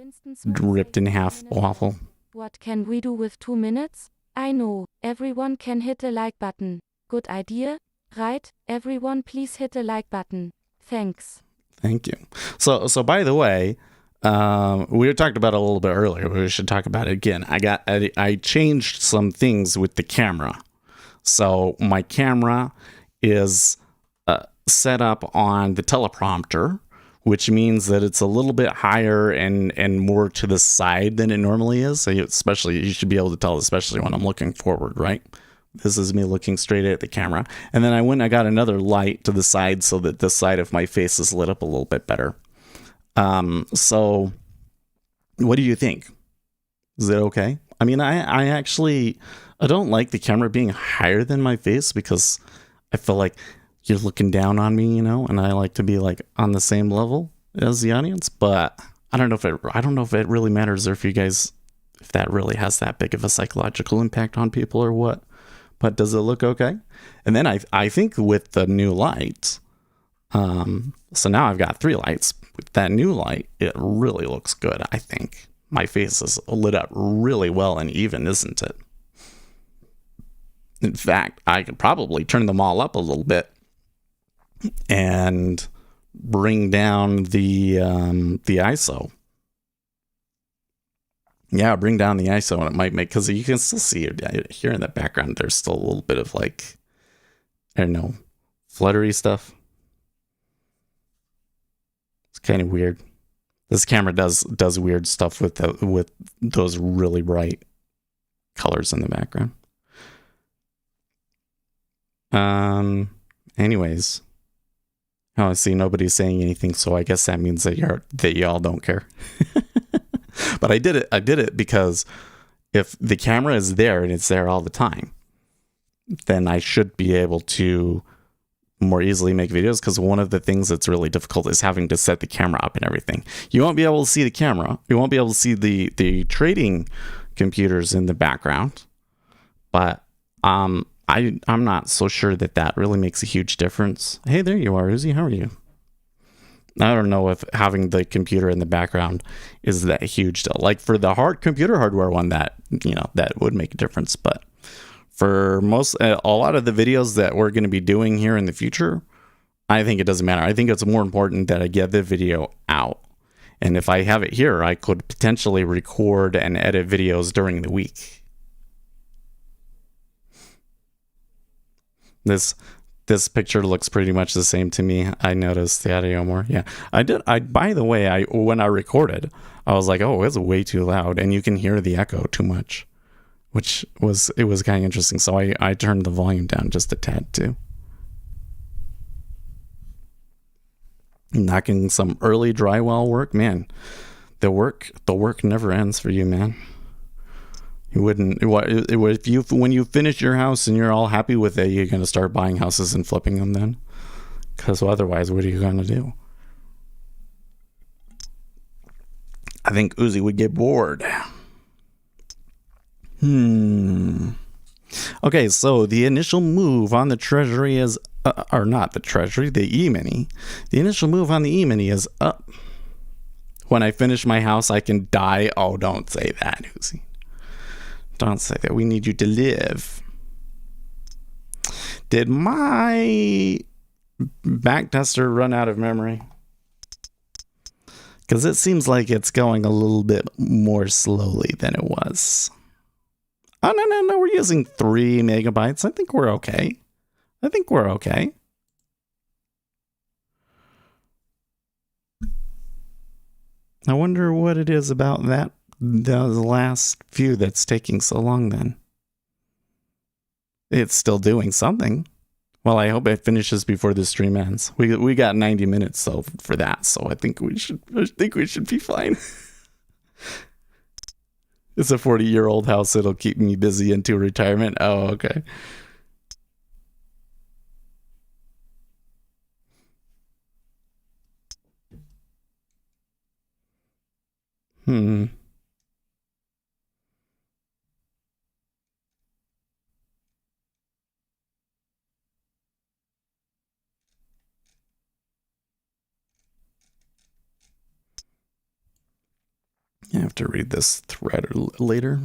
ripped in half waffle. What can we do with 2 minutes? I know, everyone can hit the like button. Good idea, right? Everyone please hit the like button. Thanks. Thank you. So by the way, we talked about it a little bit earlier, but we should talk about it again. I changed some things with the camera. So my camera is set up on the teleprompter, which means that it's a little bit higher and more to the side than it normally is. So especially, you should be able to tell, especially when I'm looking forward, right? This is me looking straight at the camera. And then I got another light to the side so that this side of my face is lit up a little bit better. So what do you think? Is it okay? I mean, I actually don't like the camera being higher than my face because I feel like you're looking down on me, and I like to be like on the same level as the audience, but I don't know if it really matters, or if that really has that big of a psychological impact on people or what. But does it look okay? And then I think with the new lights, so now I've got 3 lights. With that new light, it really looks good. I think my face is lit up really well and even, isn't it? In fact, I could probably turn them all up a little bit and bring down the ISO. Yeah, bring down the ISO, and it might make, because you can still see it here in the background. There's still a little bit of like, I don't know, fluttery stuff. It's kind of weird. This camera does weird stuff with those really bright colors in the background. Anyways. Oh, I see nobody's saying anything, so I guess that means that y'all don't care. But I did it because if the camera is there and it's there all the time, then I should be able to more easily make videos, because one of the things that's really difficult is having to set the camera up and everything. You won't be able to see the camera. You won't be able to see the trading computers in the background, but I'm not so sure that really makes a huge difference. Hey, there you are, Uzi. How are you? I don't know if having the computer in the background is that huge still. Like for the computer hardware one, that would make a difference. But for a lot of the videos that we're going to be doing here in the future, I think it doesn't matter. I think it's more important that I get the video out. And if I have it here, I could potentially record and edit videos during the week. This picture looks pretty much the same to me. I noticed the audio more. Yeah, I did. By the way, when I recorded, I was like, oh, it's way too loud, and you can hear the echo too much, it was kind of interesting. So I turned the volume down just a tad too. Knocking some early drywall work, man. The work never ends for you, man. You wouldn't. When you finish your house and you're all happy with it, you're gonna start buying houses and flipping them then. Because otherwise, what are you gonna do? I think Uzi would get bored. Okay, so the initial move on the Treasury is or not the treasury, the E-mini. The initial move on the E-mini is up. When I finish my house, I can die. Oh, don't say that, Uzi. Don't say that. We need you to live. Did my backtester run out of memory? Because it seems like it's going a little bit more slowly than it was. Oh, no. We're using 3 megabytes. I think we're okay. I wonder what it is about that, the last few that's taking so long then. It's still doing something. Well, I hope it finishes before the stream ends. We got 90 minutes though for that, so I think we should be fine. It's a 40-year-old house. It'll keep me busy into retirement. Oh, okay. I have to read this thread later.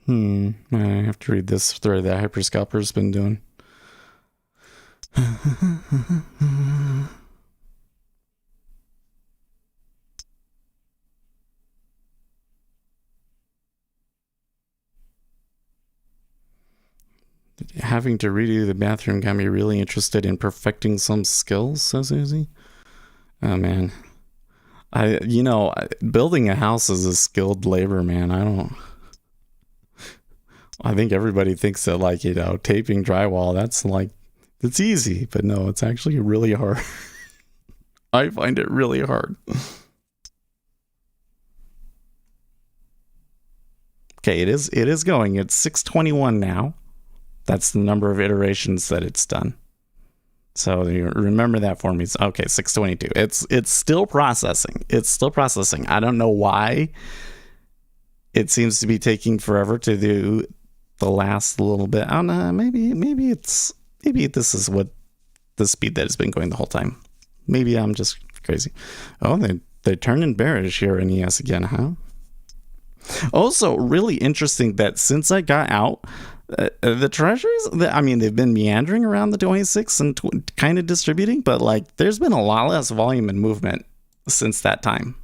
I have to read this thread that Hyperscalper's been doing. Having to redo the bathroom got me really interested in perfecting some skills, says Uzi. Oh man. Building a house is a skilled labor, man. I think everybody thinks that taping drywall, it's easy, but no, it's actually really hard. I find it really hard. Okay, it is going. It's 621 now. That's the number of iterations that it's done. So remember that for me. Okay, 622. It's still processing. I don't know why it seems to be taking forever to do the last little bit. I don't know. Maybe this is what the speed that has been going the whole time. Maybe I'm just crazy. Oh, they're turning bearish here in ES again, huh? Also, really interesting that since I got out, the treasuries, they've been meandering around the 26 and kind of distributing, but there's been a lot less volume and movement since that time.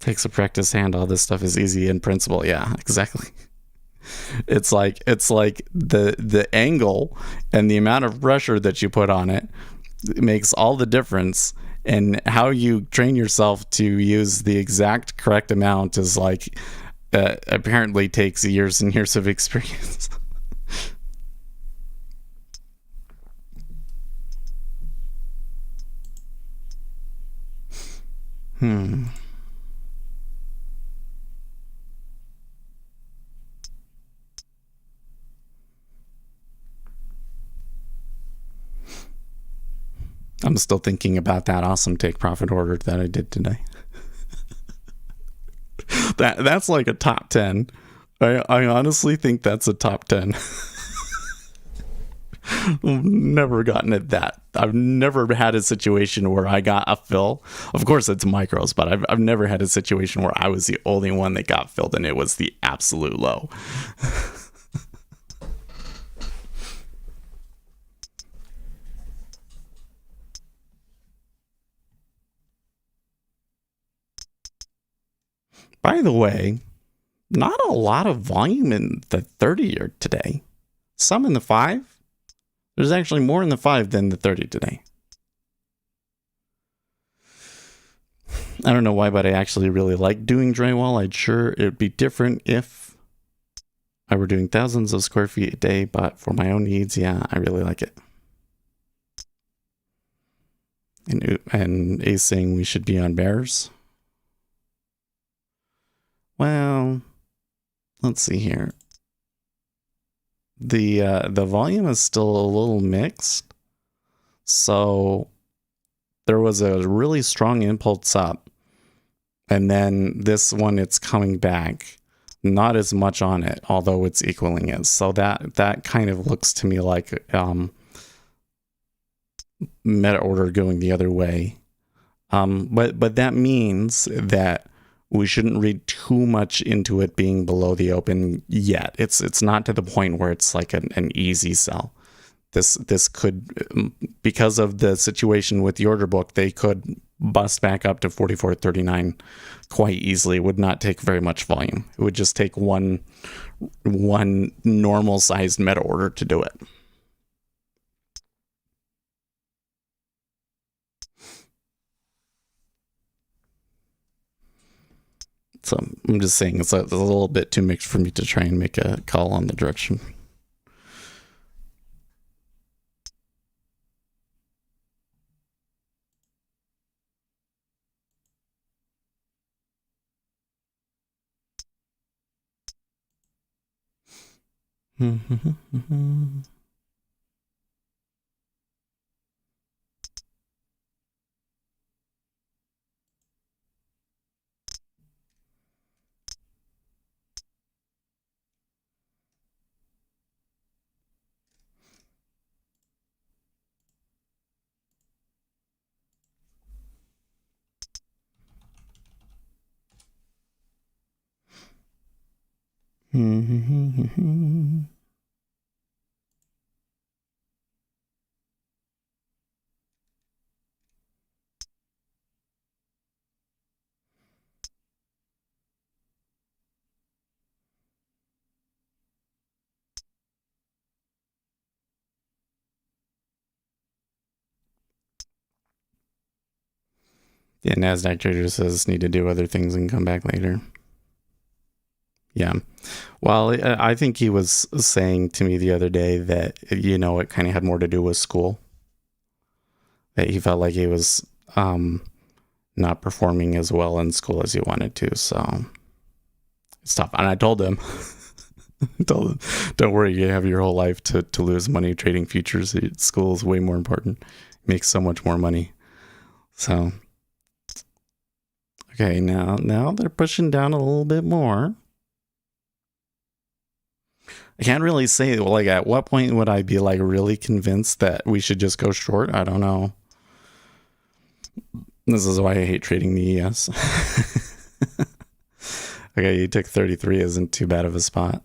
Takes a practice hand. All this stuff is easy in principle. Yeah, exactly. It's like the angle and the amount of pressure that you put on it makes all the difference. And how you train yourself to use the exact correct amount is apparently takes years and years of experience. I'm still thinking about that awesome take profit order that I did today. That's like a top 10. I honestly think that's a top 10. I've never gotten at that. I've never had a situation where I got a fill. Of course, it's micros, but I've never had a situation where I was the only one that got filled and it was the absolute low. By the way, not a lot of volume in the 30-year today. Some in the 5. There's actually more in the 5 than the 30 today. I don't know why, but I actually really like doing drywall. It'd be different if I were doing thousands of square feet a day, but for my own needs, yeah, I really like it. And Ace saying we should be on bears. Well, let's see here. The volume is still a little mixed. So there was a really strong impulse up. And then this one, it's coming back. Not as much on it, although it's equaling it. So that kind of looks to me like meta order going the other way. But that means that we shouldn't read too much into it being below the open yet. It's not to the point where it's like an easy sell. This could, because of the situation with the order book, they could bust back up to 44.39 quite easily. It would not take very much volume. It would just take one normal sized meta order to do it. So I'm just saying it's a little bit too mixed for me to try and make a call on the direction. Yeah, NASDAQ trader says need to do other things and come back later. Yeah. Well, I think he was saying to me the other day that, it kind of had more to do with school. That he felt like he was not performing as well in school as he wanted to. So it's tough. And I told him, don't worry, you have your whole life to lose money trading futures. School is way more important. It makes so much more money. So... Okay, now they're pushing down a little bit more. I can't really say, like, at what point would I be, like, really convinced that we should just go short? I don't know. This is why I hate trading the ES. Okay, you took 33 isn't too bad of a spot.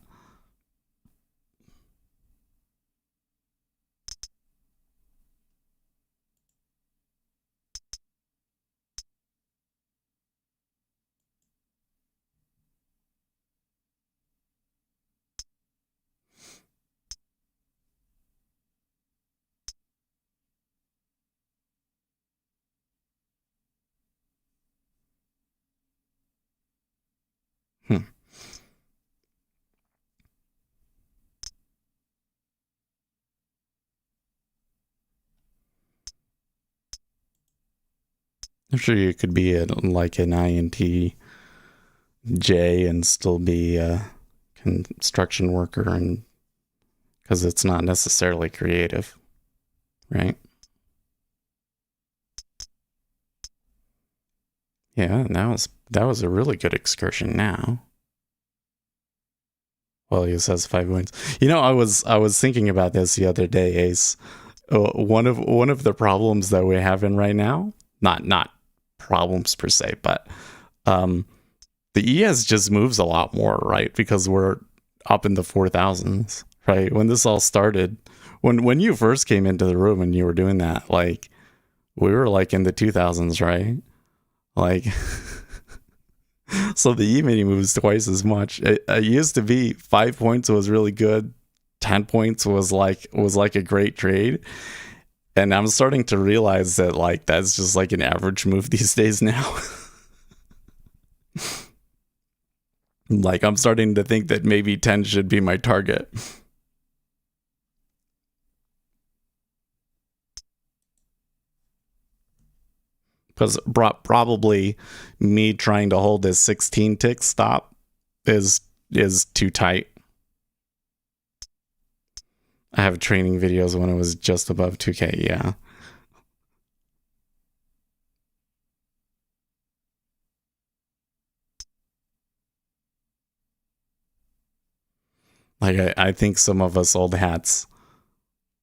I'm sure you could be like an INTJ and still be a construction worker, and because it's not necessarily creative, right? Yeah, that was a really good excursion now. Well, he says 5 points. I was thinking about this the other day, Ace. One of the problems that we're having right now, not problems per se, but the ES just moves a lot more, right? Because we're up in the 4,000s, right? When this all started, when you first came into the room and you were doing that, like, we were like in the 2,000s, right? Like, so the E-mini moves twice as much. It used to be 5 points was really good. 10 points was like a great trade. And I'm starting to realize that, like, that's just like an average move these days now. Like, I'm starting to think that maybe 10 should be my target. Because probably me trying to hold this 16 tick stop is too tight. I have training videos when it was just above 2K, yeah. Like, I think some of us old hats,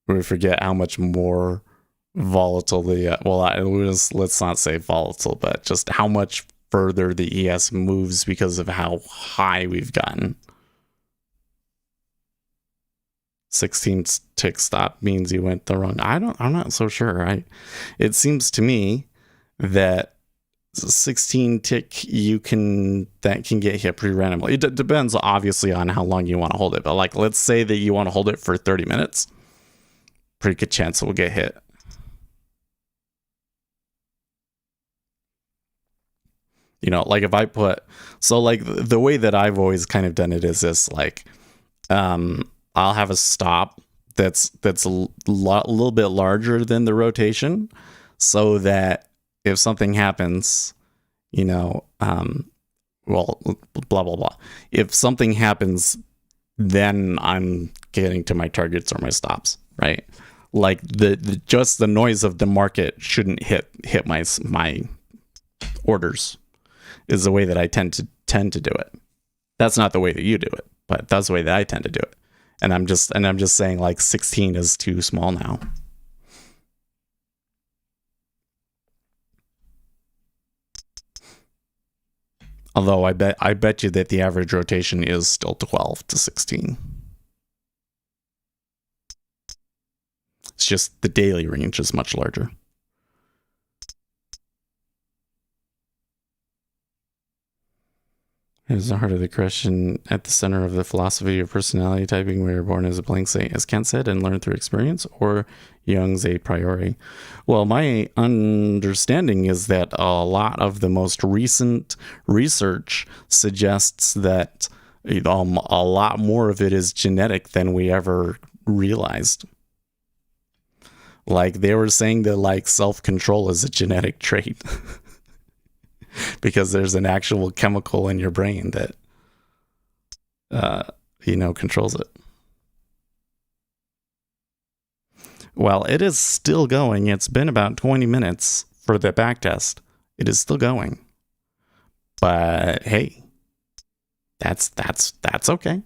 we forget how much more volatile let's not say volatile, but just how much further the ES moves because of how high we've gotten. 16 tick stop means you went the wrong. I'm not so sure. It seems to me that 16 tick that can get hit pretty randomly. It depends obviously on how long you want to hold it, but like let's say that you want to hold it for 30 minutes, pretty good chance it will get hit. You know, like if I like the way that I've always kind of done it is this, like I'll have a stop that's a little bit larger than the rotation, so that if something happens, you know, blah, blah, blah. If something happens, then I'm getting to my targets or my stops, right? Like just the noise of the market shouldn't hit my orders, is the way that I tend to do it. That's not the way that you do it, but that's the way that I tend to do it. And I'm just saying, like, 16 is too small now. Although I bet you that the average rotation is still 12 to 16. It's just the daily range is much larger. It is the heart of the question at the center of the philosophy of personality typing, where you're born as a blank slate, as Kant said, and learn through experience, or Jung's a priori. Well, my understanding is that a lot of the most recent research suggests that a lot more of it is genetic than we ever realized. Like, they were saying that, like, self-control is a genetic trait. Because there's an actual chemical in your brain that, controls it. Well, it is still going. It's been about 20 minutes for the back test. It is still going. But hey, that's okay.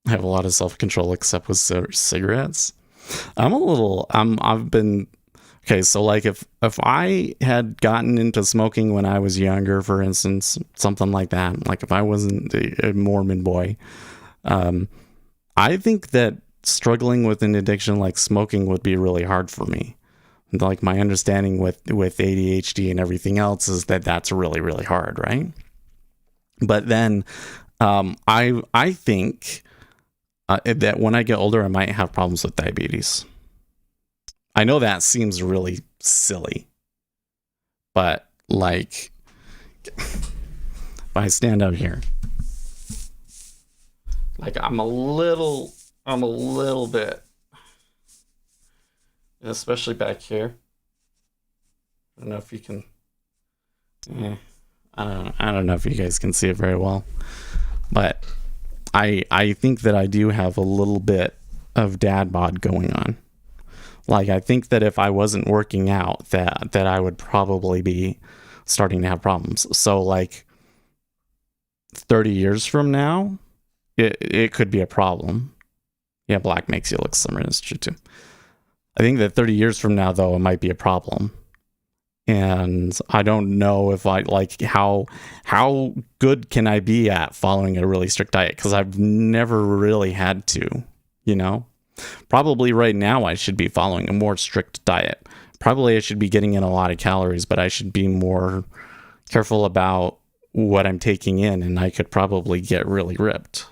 I have a lot of self-control except with cigarettes. I've been, okay, so like if I had gotten into smoking when I was younger, for instance, something like that, like if I wasn't a Mormon boy, I think that struggling with an addiction like smoking would be really hard for me. And like my understanding with ADHD and everything else is that that's really, really hard, right? But then I think that when I get older, I might have problems with diabetes. I know that seems really silly, but like, if I stand out here, like I'm a little bit, especially back here. I don't know if you can. I don't know if you guys can see it very well, but I think that I do have a little bit of dad bod going on. Like, I think that if I wasn't working out, that I would probably be starting to have problems. So, like, 30 years from now, it could be a problem. Yeah, black makes you look slimmer. That's true, too. I think that 30 years from now, though, it might be a problem. And I don't know if how good can I be at following a really strict diet, because I've never really had to, Probably right now I should be following a more strict diet. Probably I should be getting in a lot of calories, but I should be more careful about what I'm taking in, and I could probably get really ripped.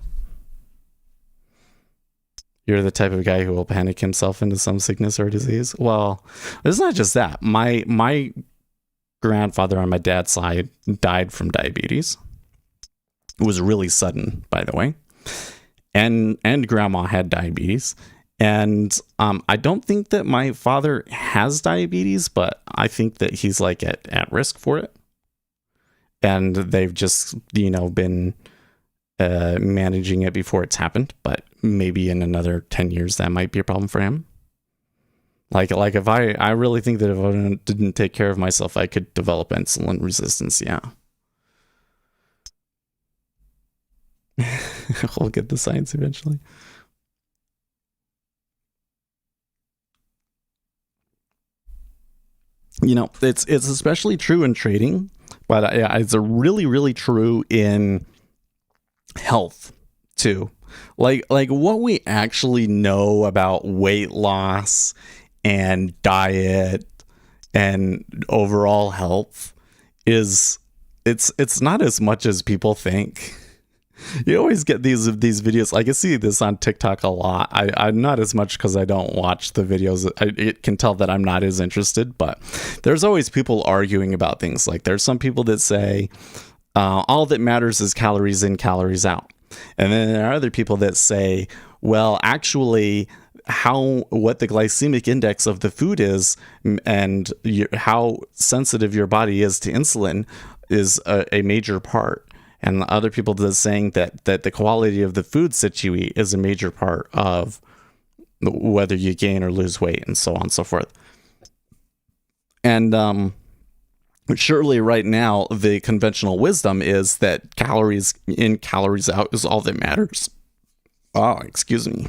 You're the type of guy who will panic himself into some sickness or disease. Well, it's not just that. My grandfather on my dad's side died from diabetes. It was really sudden, by the way. And grandma had diabetes. And I don't think that my father has diabetes, but I think that he's like at risk for it. And they've just, been managing it before it's happened. But maybe in another 10 years, that might be a problem for him. Like if I really think that if I didn't take care of myself, I could develop insulin resistance. Yeah. We'll get the science eventually. It's especially true in trading, but it's really, really true in health too. Like what we actually know about weight loss and diet and overall health is it's not as much as people think. You always get these videos. I can see this on TikTok a lot. I'm not as much because I don't watch the videos. It can tell that I'm not as interested, but there's always people arguing about things. Like there's some people that say all that matters is calories in, calories out. And then there are other people that say, well, actually, what the glycemic index of the food is and how sensitive your body is to insulin is a major part. And other people that are saying that the quality of the foods that you eat is a major part of whether you gain or lose weight, and so on and so forth. And surely right now, the conventional wisdom is that calories in, calories out is all that matters. Oh, excuse me.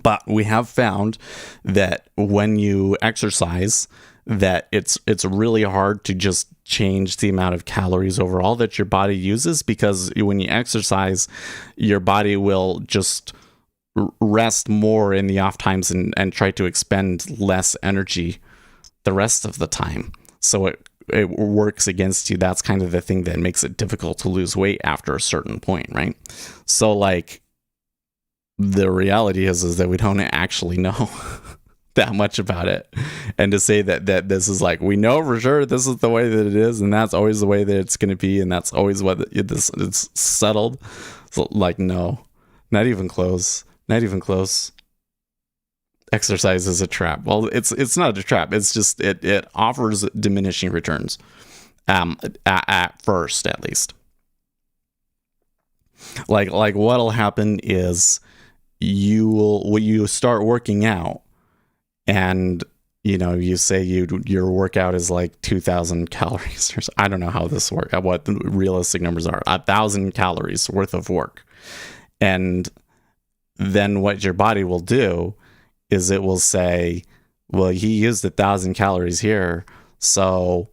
But we have found that when you exercise, that it's really hard to just change the amount of calories overall that your body uses, because when you exercise, your body will just rest more in the off times and try to expend less energy the rest of the time. So it works against you. That's kind of the thing that makes it difficult to lose weight after a certain point, right? So like the reality is that we don't actually know that much about it. And to say that this is like, we know for sure this is the way that it is, and that's always the way that it's going to be, and that's always what it's settled. So like, no, not even close. Exercise is a trap. Well, it's not a trap. It's just it offers diminishing returns, at first, at least. Like what'll happen is when you start working out, and you say your workout is like 2,000 calories, or I don't know how this works, what the realistic numbers are, 1,000 calories worth of work. And then what your body will do is it will say, well, he used 1,000 calories here. So,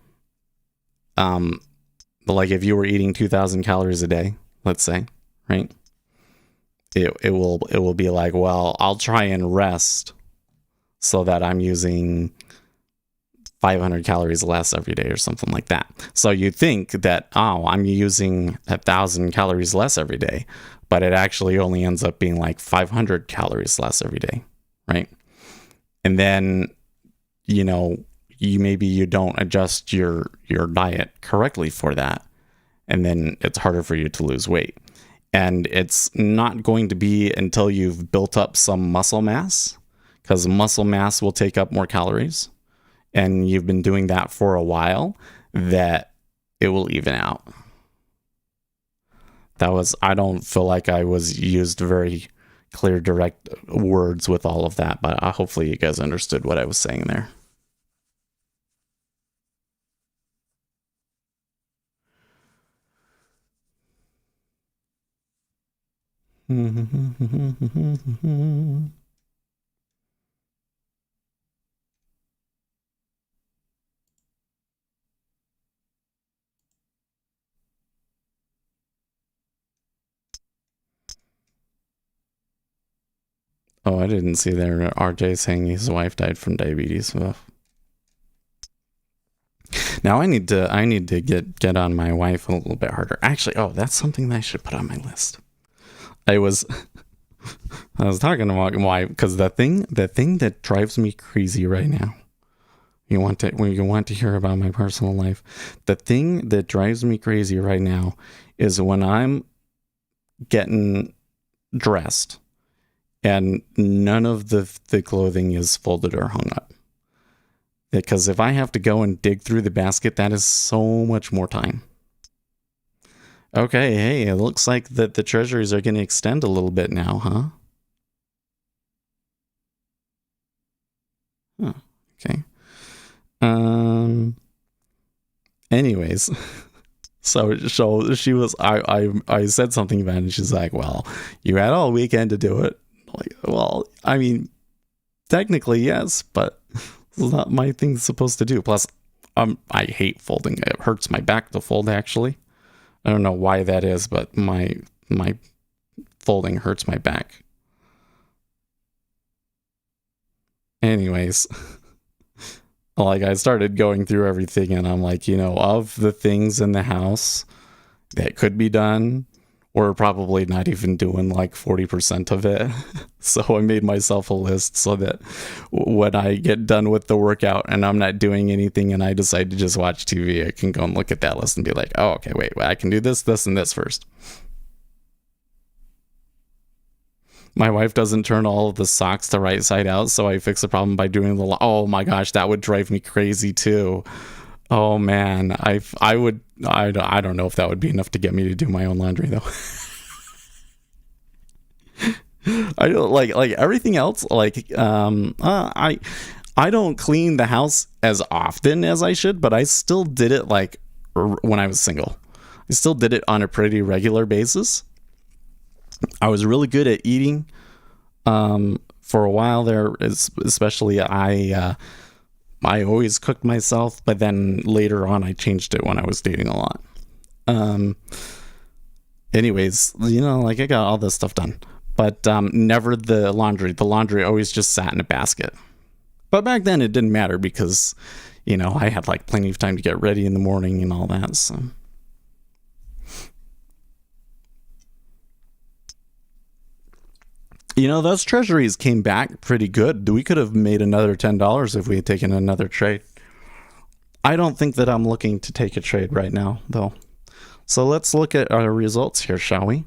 like if you were eating 2,000 calories a day, let's say, right? It will be like, well, I'll try and rest so that I'm using 500 calories less every day or something like that. So you think that, oh, I'm using 1,000 calories less every day, but it actually only ends up being like 500 calories less every day, right? And then, you don't adjust your diet correctly for that. And then it's harder for you to lose weight. And it's not going to be until you've built up some muscle mass, because muscle mass will take up more calories, and you've been doing that for a while, that it will even out. I don't feel like I was used very clear, direct words with all of that, but hopefully you guys understood what I was saying there. Oh, I didn't see there. RJ saying his wife died from diabetes. Ugh. Now I need to get on my wife a little bit harder. Actually, that's something that I should put on my list. I was talking about why, because the thing that drives me crazy right now When you want to hear about my personal life, the thing that drives me crazy right now is when I'm getting dressed and none of the clothing is folded or hung up. Because if I have to go and dig through the basket, that is so much more time. Okay, hey, it looks like that the treasuries are going to extend a little bit now, huh? Huh, okay. Anyways, so she was, I said something about it, and she's like, well, you had all weekend to do it. Like, well, I mean, technically, yes, but it's not my thing supposed to do. Plus, I hate folding. It hurts my back to fold, actually. I don't know why that is, but my folding hurts my back. Anyways, like I started going through everything and I'm like, of the things in the house that could be done, we're probably not even doing like 40% of it. So I made myself a list so that when I get done with the workout and I'm not doing anything and I decide to just watch TV, I can go and look at that list and be like, oh, okay, wait, I can do this, this, and this first. My wife doesn't turn all of the socks the right side out, so I fix the problem by doing oh my gosh, that would drive me crazy too. Oh man, I don't know if that would be enough to get me to do my own laundry though. I don't like everything else. I don't clean the house as often as I should, but I still did it when I was single. I still did it on a pretty regular basis. I was really good at eating for a while there, especially I always cooked myself, but then later on I changed it when I was dating a lot. Anyways, I got all this stuff done, but never the laundry. The laundry always just sat in a basket. But back then it didn't matter because, I had plenty of time to get ready in the morning and all that, so... Those treasuries came back pretty good. We could have made another $10 if we had taken another trade. I don't think that I'm looking to take a trade right now, though. So let's look at our results here, shall we?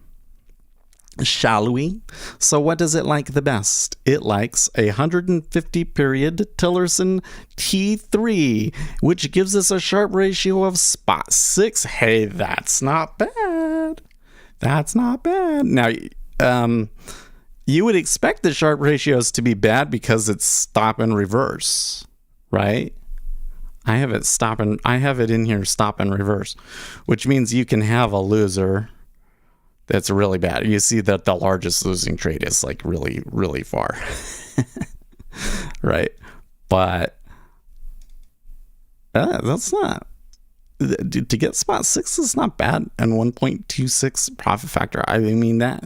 So what does it like the best? It likes a 150 period Tillerson T3, which gives us a Sharpe ratio of .6. Hey, that's not bad. That's not bad. Now, you would expect the Sharpe ratios to be bad because it's stop and reverse, right? I have it in here stop and reverse, which means you can have a loser that's really bad. You see that the largest losing trade is really, really far, right? But that's not, to get .6 is not bad, and 1.26 profit factor. I mean that.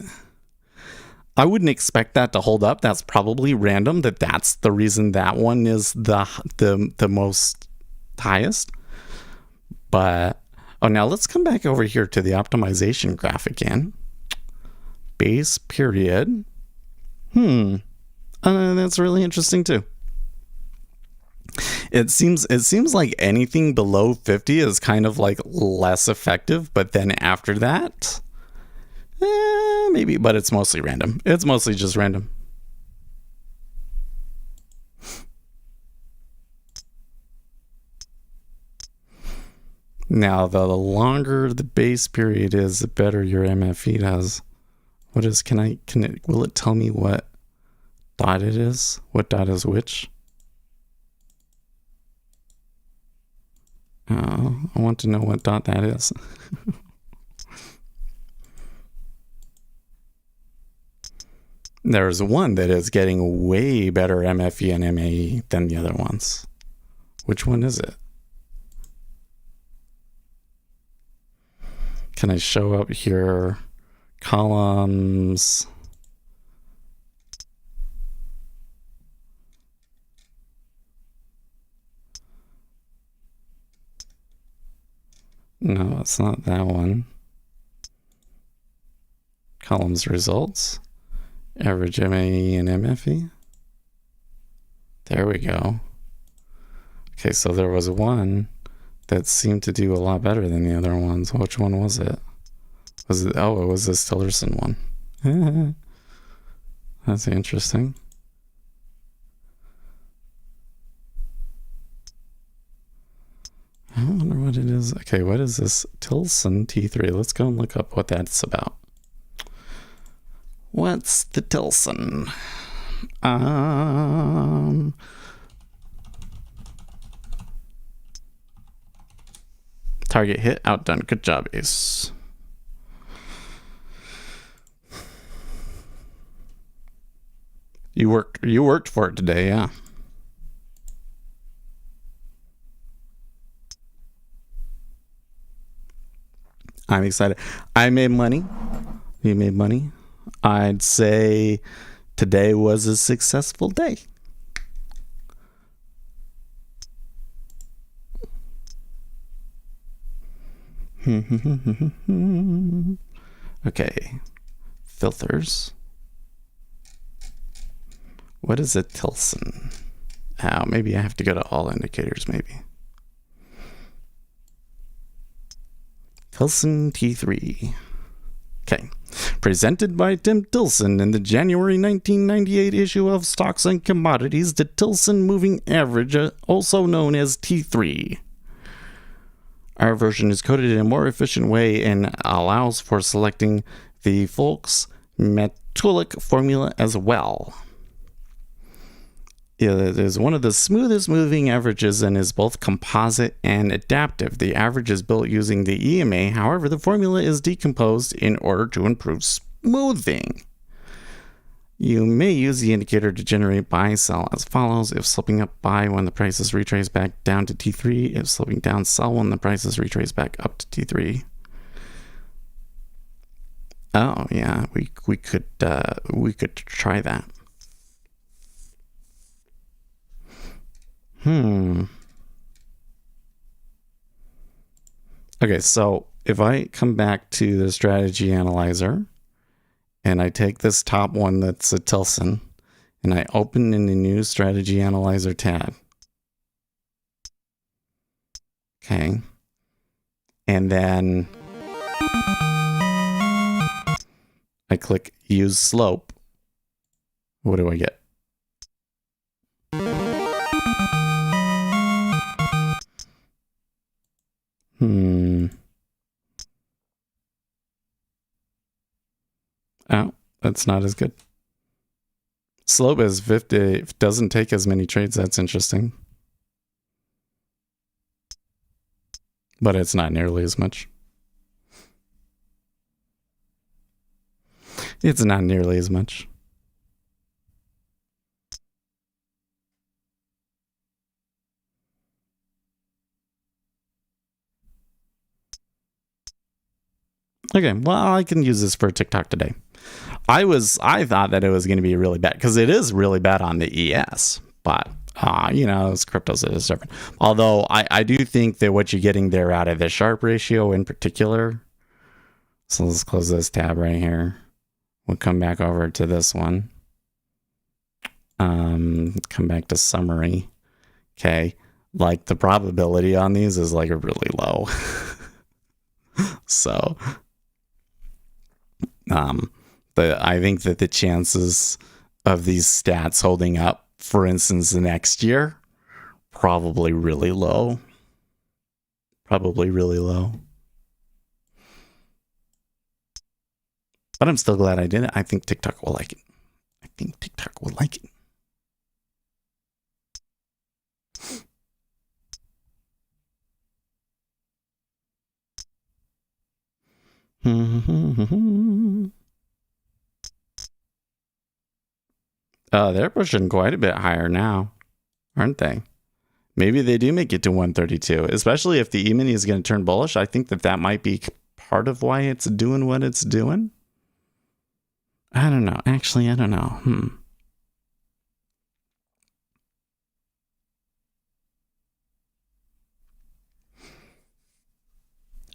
I wouldn't expect that to hold up. That's probably random. That's the reason that one is the most highest. But now let's come back over here to the optimization graph again. Base period. That's really interesting too. It seems like anything below 50 is kind of less effective, but then after that, maybe, but it's mostly random. It's mostly just random. Now, the longer the base period is, the better your MFE does. Will it tell me what dot it is? What dot is which? I want to know what dot that is. There's one that is getting way better MFE and MAE than the other ones. Which one is it? Can I show up here? Columns. No, it's not that one. Columns results. Average MAE and MFE. There we go. Okay, so there was one that seemed to do a lot better than the other ones. Which one was it? Oh, it was this Tillerson one. That's interesting. I wonder what it is. Okay, what is this Tilson T3? Let's go and look up what that's about. What's the Tilson? Target hit, outdone. Good job, Ace. You worked for it today, yeah. I'm excited. I made money. You made money. I'd say today was a successful day. Okay. Filters. What is a Tilson? Oh, maybe I have to go to all indicators, maybe. Tilson T3. Okay. Presented by Tim Tilson in the January 1998 issue of Stocks and Commodities, the Tilson Moving Average, also known as T3. Our version is coded in a more efficient way and allows for selecting the Folks-Matulik formula as well. It is one of the smoothest moving averages and is both composite and adaptive. The average is built using the EMA, however, the formula is decomposed in order to improve smoothing. You may use the indicator to generate buy-sell as follows. If slipping up, buy when the price is retraced back down to T3. If slipping down, sell when the price is retraced back up to T3. Oh, yeah, we could try that. Okay, so if I come back to the strategy analyzer and I take this top one that's a Tilson and I open in the new strategy analyzer tab. Okay. And then I click use slope. What do I get? Oh, that's not as good. Slope is 50. It doesn't take as many trades. That's interesting. But it's not nearly as much. It's not nearly as much. Okay, well, I can use this for TikTok today. I thought that it was going to be really bad because it is really bad on the ES, but it's cryptos, it is different. Although I do think that what you're getting there out of the Sharpe ratio in particular. So let's close this tab right here. We'll come back over to this one. Come back to summary. Okay, like the probability on these is like really low. So. I think that the chances of these stats holding up, for instance, the next year, probably really low. Probably really low. But I'm still glad I did it. I think TikTok will like it. I think TikTok will like it. They're pushing quite a bit higher now, aren't they? Maybe they do make it to 132, especially if the E-mini is going to turn bullish. I think that might be part of why it's doing what it's doing. I don't know. Actually, I don't know.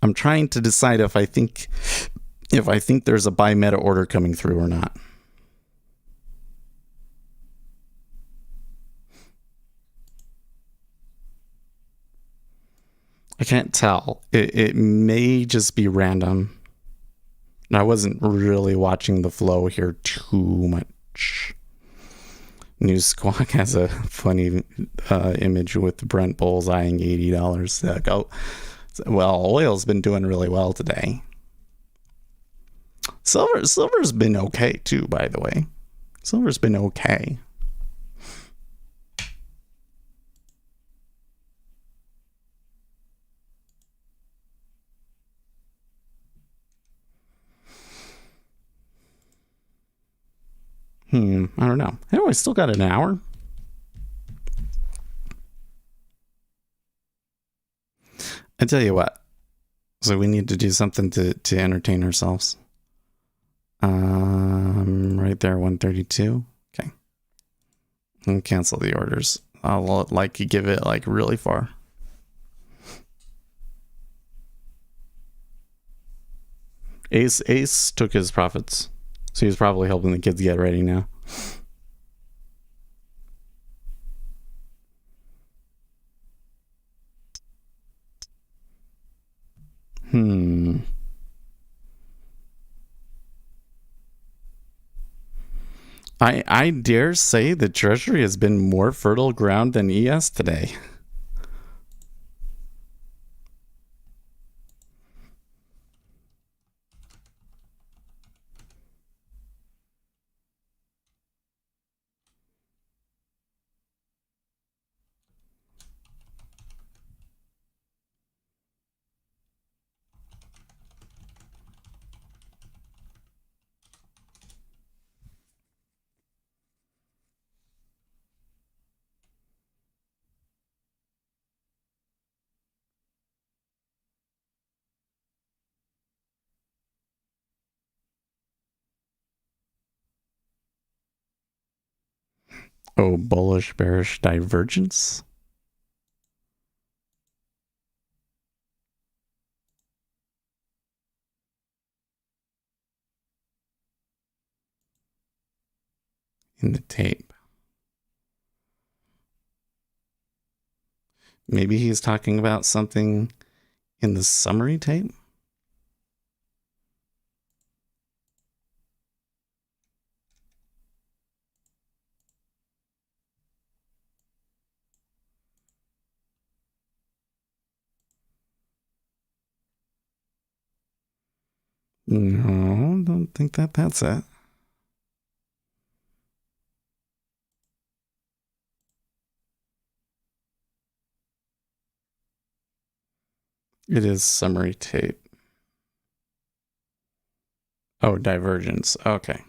I'm trying to decide if I think there's a buy meta order coming through or not. I can't tell. It may just be random. And I wasn't really watching the flow here too much. News Squawk has a funny image with Brent Bowles eyeing $80. Well, oil's been doing really well today. Silver's been okay too, by the way. Silver's been okay. I don't know. Anyway, I still got an hour. I tell you what. So we need to do something to entertain ourselves. Right there, 132. Okay. And cancel the orders. I'll give it like really far. Ace took his profits. So he's probably helping the kids get ready now. I dare say the Treasury has been more fertile ground than ES today. Oh, bullish, bearish divergence? In the tape. Maybe he's talking about something in the summary tape? No, I don't think that's it. It is summary tape. Oh, divergence. Okay.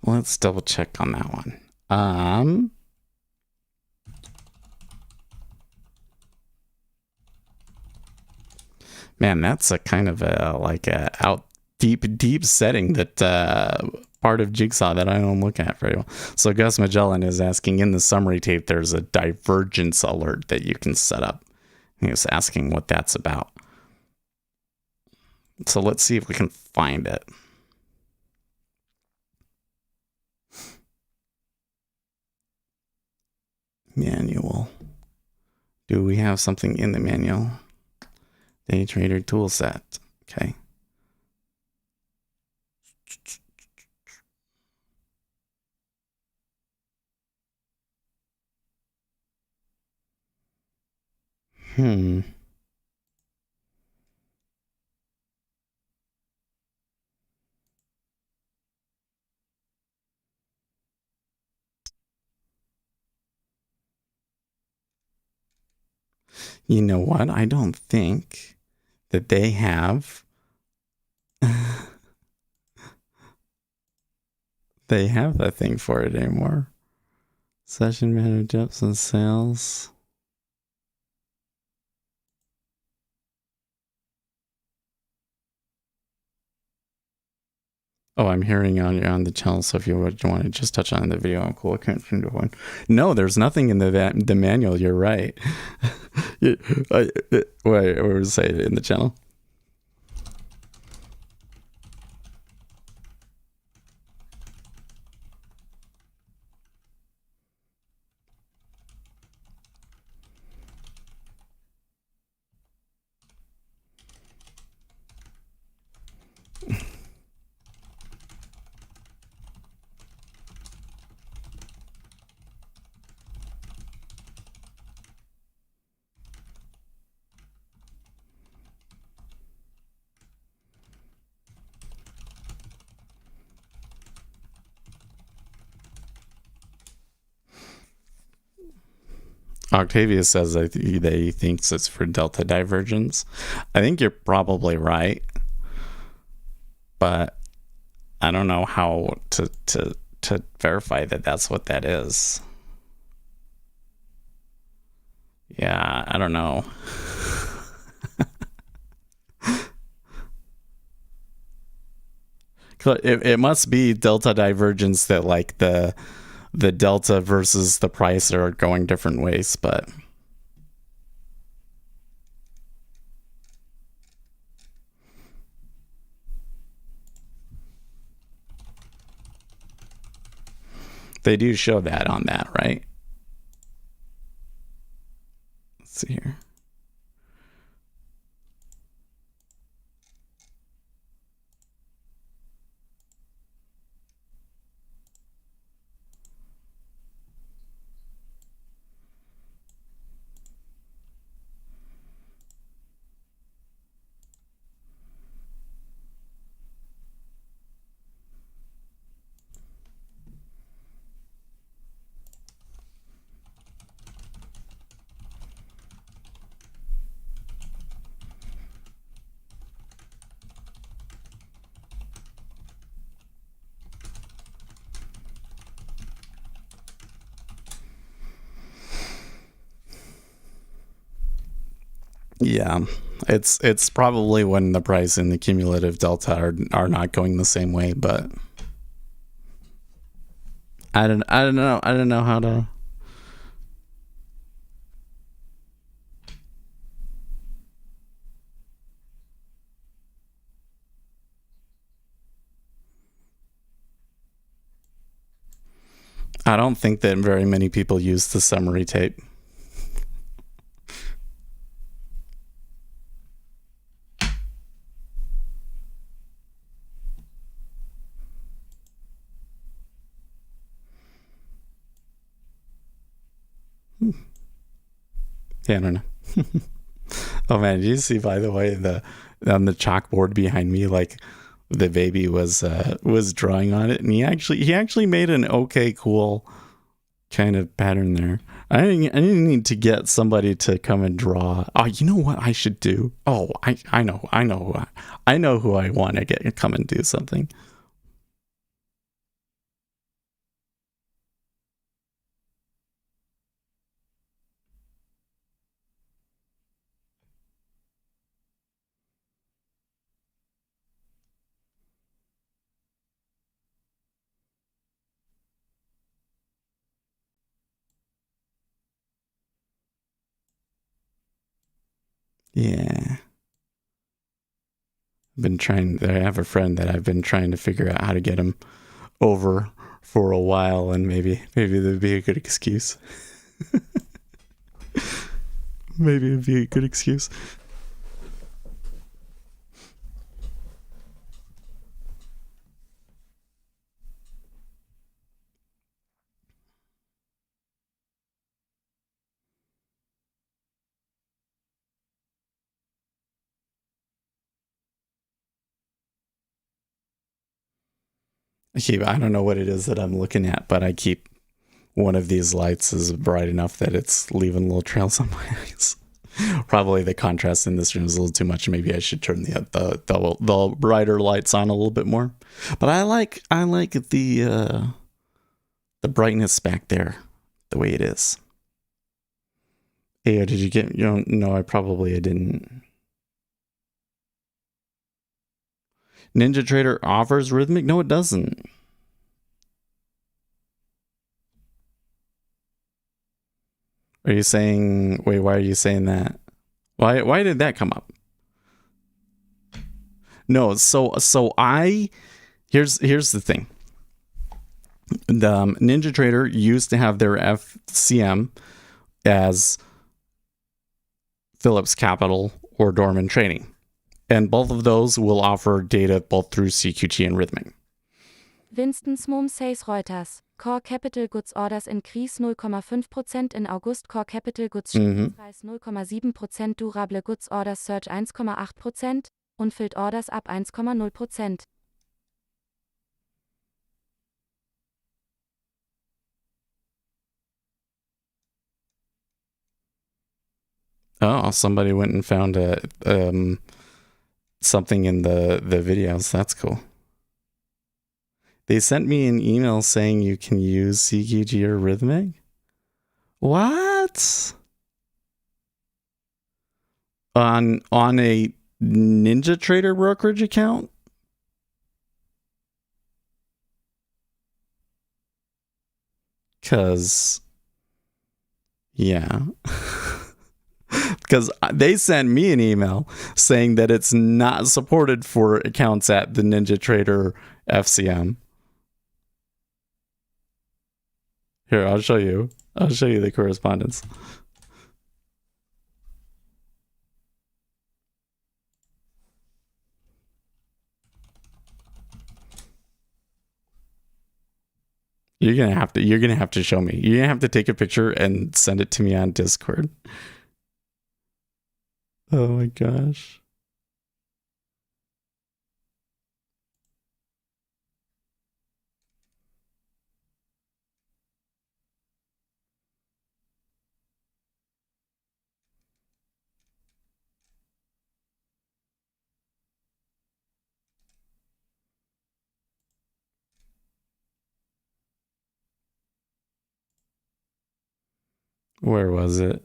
Let's double check on that one. Man, that's a kind of a out deep setting that part of Jigsaw that I don't look at very well. So Gus Magellan is asking, in the summary tape, there's a divergence alert that you can set up. He was asking what that's about. So let's see if we can find it. Manual. Do we have something in the manual? Day trader tool set. Okay. You know what? I don't think that they have they have that thing for it anymore. Session manager dips and sales. Oh, I'm hearing on the channel, so if you would want to just touch on the video, I'm cool. I can't seem to find. No, there's nothing in the manual. You're right. What was it in the channel? Octavius says that he thinks it's for delta divergence. I think you're probably right, but I don't know how to verify that that's what that is. Yeah, I don't know. It must be delta divergence that like the delta versus the price are going different ways, but they do show that on that, right? Let's see here. Yeah, it's probably when the price and the cumulative delta are not going the same way, but I don't know how to. I don't think that very many people use the summary tape. Yeah, I don't know. Oh man, did you see, by the way, on the chalkboard behind me, like the baby was drawing on it, and he actually made an okay, cool kind of pattern there. I didn't need to get somebody to come and draw. Oh, you know what I should do? Oh, I know who I want to get come and do something. Yeah. I have a friend that I've been trying to figure out how to get him over for a while, and maybe that'd be a good excuse. Maybe it'd be a good excuse. I don't know what it is that I'm looking at, but I keep one of these lights is bright enough that it's leaving little trails on my eyes. Probably the contrast in this room is a little too much. Maybe I should turn the brighter lights on a little bit more. But I like the brightness back there, the way it is. Hey, did you get? No, I didn't. NinjaTrader offers Rhythmic? No, it doesn't. Are you saying? Wait, why are you saying that? Why did that come up? No, so here's the thing. The NinjaTrader used to have their FCM as Phillips Capital or Dorman Trading. And both of those will offer data both through CQT and Rhythmic. Winston's Mom says Reuters. Core Capital Goods Orders increase 0,5% in August. Core Capital Goods rise 0,7%. Durable Goods Orders surge 1,8%. Unfilled Orders ab 1,0%. Oh, somebody went and found something in the videos. That's cool. They sent me an email saying you can use CQG or Rhythmic. What? On a NinjaTrader brokerage account? Because, yeah. Because they sent me an email saying that it's not supported for accounts at the NinjaTrader FCM. Here, I'll show you. I'll show you the correspondence. You're gonna have to show me. You're gonna have to take a picture and send it to me on Discord. Oh my gosh. Where was it?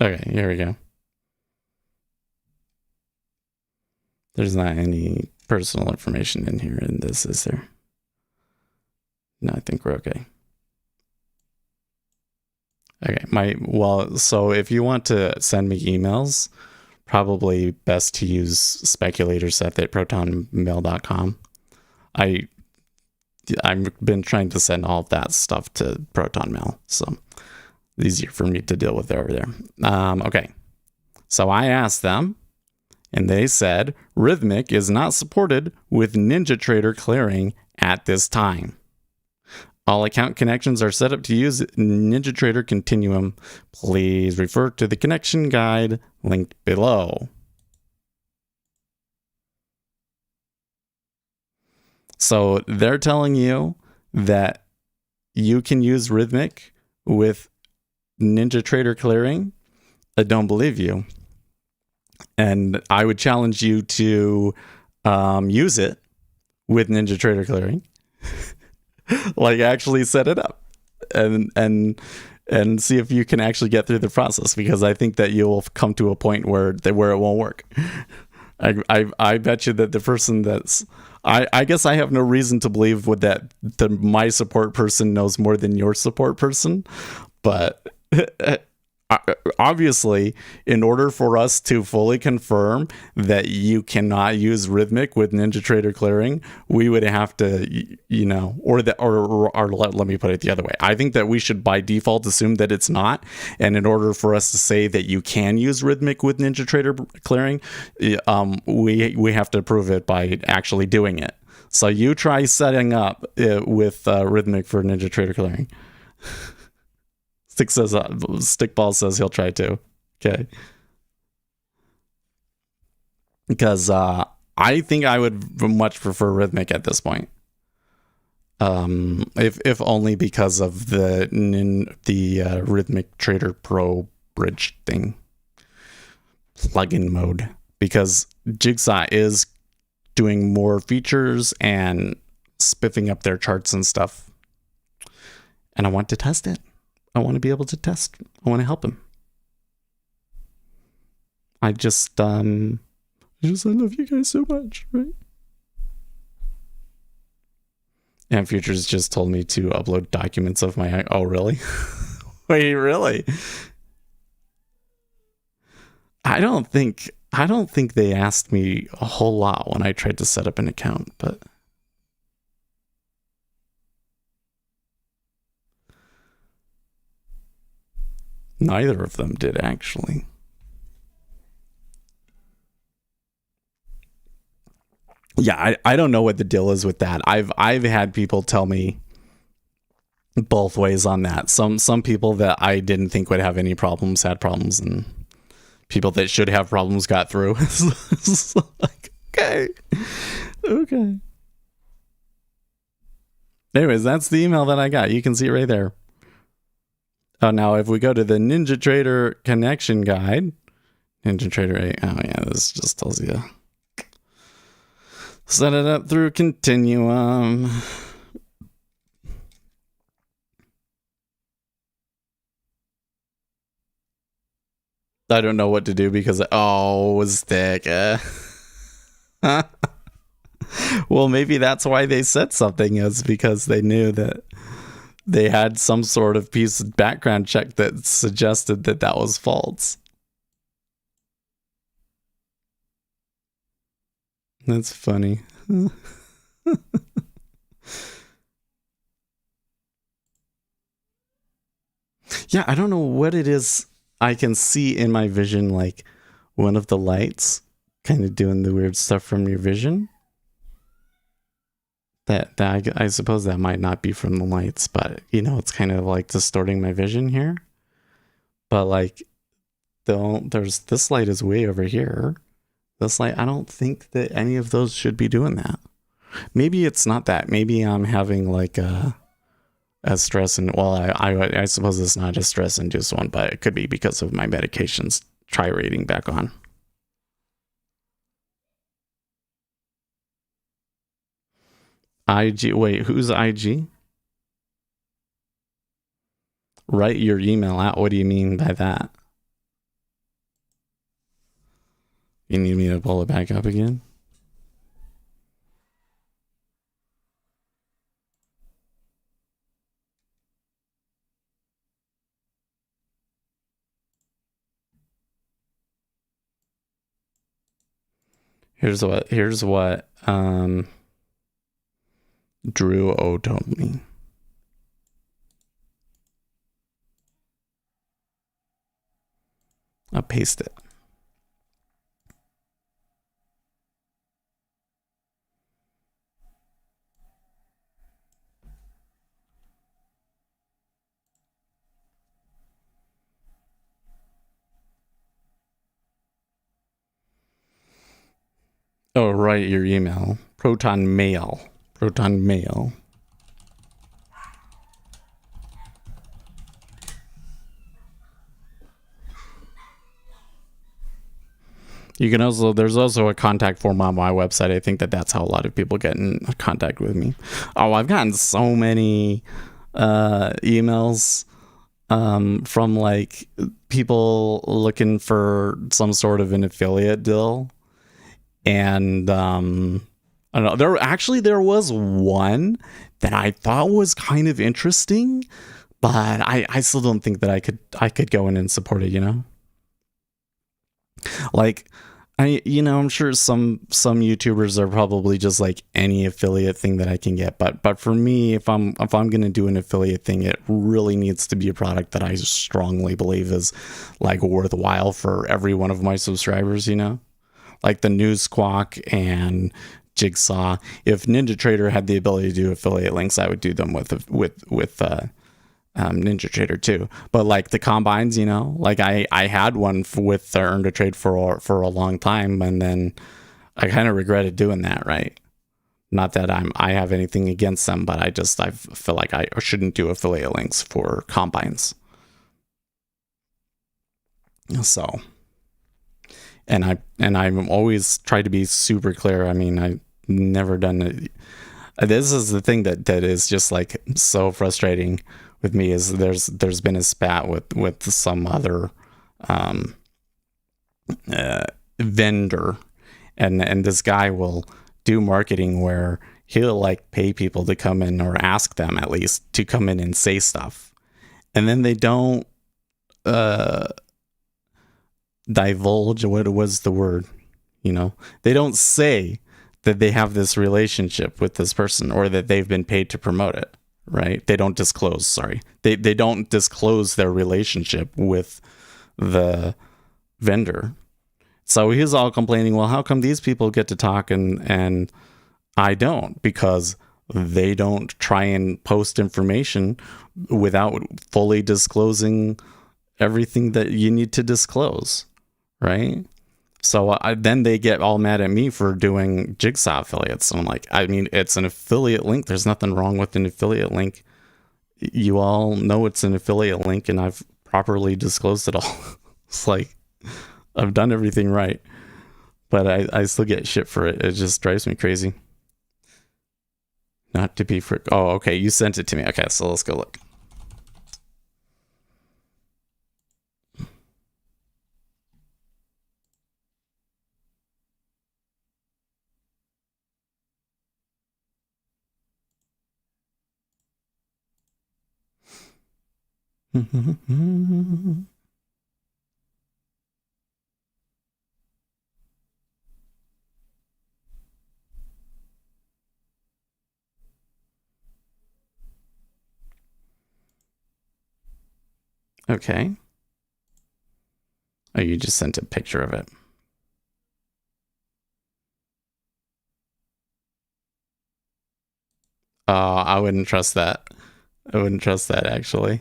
Okay, here we go. There's not any personal information in here in this, is there? No, I think we're okay. Okay, so if you want to send me emails, probably best to use speculatorsept@protonmail.com. I've been trying to send all of that stuff to Proton Mail, so it's easier for me to deal with over there. Okay, so I asked them, and they said Rhythmic is not supported with NinjaTrader clearing at this time. All account connections are set up to use NinjaTrader Continuum. Please refer to the connection guide linked below. So they're telling you that you can use Rhythmic with NinjaTrader clearing. I don't believe you. And I would challenge you to use it with NinjaTrader clearing. Like actually set it up and see if you can actually get through the process, because I think that you'll come to a point where it won't work. I bet you that the person that's I guess I have no reason to believe my support person knows more than your support person, but obviously, in order for us to fully confirm that you cannot use Rhythmic with NinjaTrader clearing, we would have to, or let me put it the other way. I think that we should by default assume that it's not. And in order for us to say that you can use Rhythmic with NinjaTrader clearing, we have to prove it by actually doing it. So you try setting up it with Rhythmic for NinjaTrader clearing. Stickball says he'll try to. Okay. Because I think I would much prefer Rhythmic at this point. If only because of the Rhythmic Trader Pro bridge thing. Plugin mode. Because Jigsaw is doing more features and spiffing up their charts and stuff. And I want to test it. I want to be able to test. I want to help him. I love you guys so much, right? And Futures just told me to upload documents of my... Oh, really? Wait, really? I don't think they asked me a whole lot when I tried to set up an account, but... Neither of them did, actually. Yeah, I don't know what the deal is with that. I've had people tell me both ways on that. Some people that I didn't think would have any problems had problems, and people that should have problems got through. It's like, okay. Anyways, that's the email that I got. You can see it right there. Oh, now if we go to the NinjaTrader connection guide, NinjaTrader 8. Oh yeah, this just tells you. Set it up through Continuum. I don't know what to do because it was thick. Well, maybe that's why they said something, is because they knew that they had some sort of piece of background check that suggested that that was false. That's funny. Yeah, I don't know what it is. I can see in my vision, like one of the lights kind of doing the weird stuff from your vision. That I suppose that might not be from the lights, but it's kind of like distorting my vision here. But like, there's this light is way over here. This light, I don't think that any of those should be doing that. Maybe it's not that. Maybe I'm having like a stress, and I suppose it's not a stress-induced one, but it could be because of my medications. Try rating back on. IG, wait, who's IG? Write your email out. What do you mean by that? You need me to pull it back up again? Here's what Drew O told me. I'll paste it. Oh, write your email. Proton Mail. You can there's also a contact form on my website. I think that's how a lot of people get in contact with me. Oh, I've gotten so many emails from like people looking for some sort of an affiliate deal. And I don't know. There was one that I thought was kind of interesting, but I still don't think that I could go in and support it. Like I'm sure some YouTubers are probably just like any affiliate thing that I can get, but for me, if I'm gonna do an affiliate thing, it really needs to be a product that I strongly believe is like worthwhile for every one of my subscribers. Like the News Squawk and Jigsaw. If NinjaTrader had the ability to do affiliate links, I would do them with NinjaTrader too. But like the combines, you know, like I had one with Earn to Trade for a long time, and then I kind of regretted doing that, right? Not that I have anything against them, but I feel like I shouldn't do affiliate links for combines. So, and I'm always tried to be super clear. I mean, I never done it. This is the thing that is just like so frustrating with me, is there's been a spat with some other vendor, and this guy will do marketing where he'll like pay people to come in, or ask them at least to come in and say stuff, and then they don't divulge. What was the word? You know, they don't say that they have this relationship with this person, or that they've been paid to promote it, right? They don't disclose, sorry. They don't disclose their relationship with the vendor. So he's all complaining, well, how come these people get to talk and I don't? Because they don't try and post information without fully disclosing everything that you need to disclose, right? So then they get all mad at me for doing Jigsaw affiliates. And I'm like, I mean, it's an affiliate link. There's nothing wrong with an affiliate link. You all know it's an affiliate link, and I've properly disclosed it all. It's like, I've done everything right, but I still get shit for it. It just drives me crazy. Not to be oh, okay. You sent it to me. Okay, so let's go look. Okay. Oh, you just sent a picture of it. I wouldn't trust that. I wouldn't trust that, actually.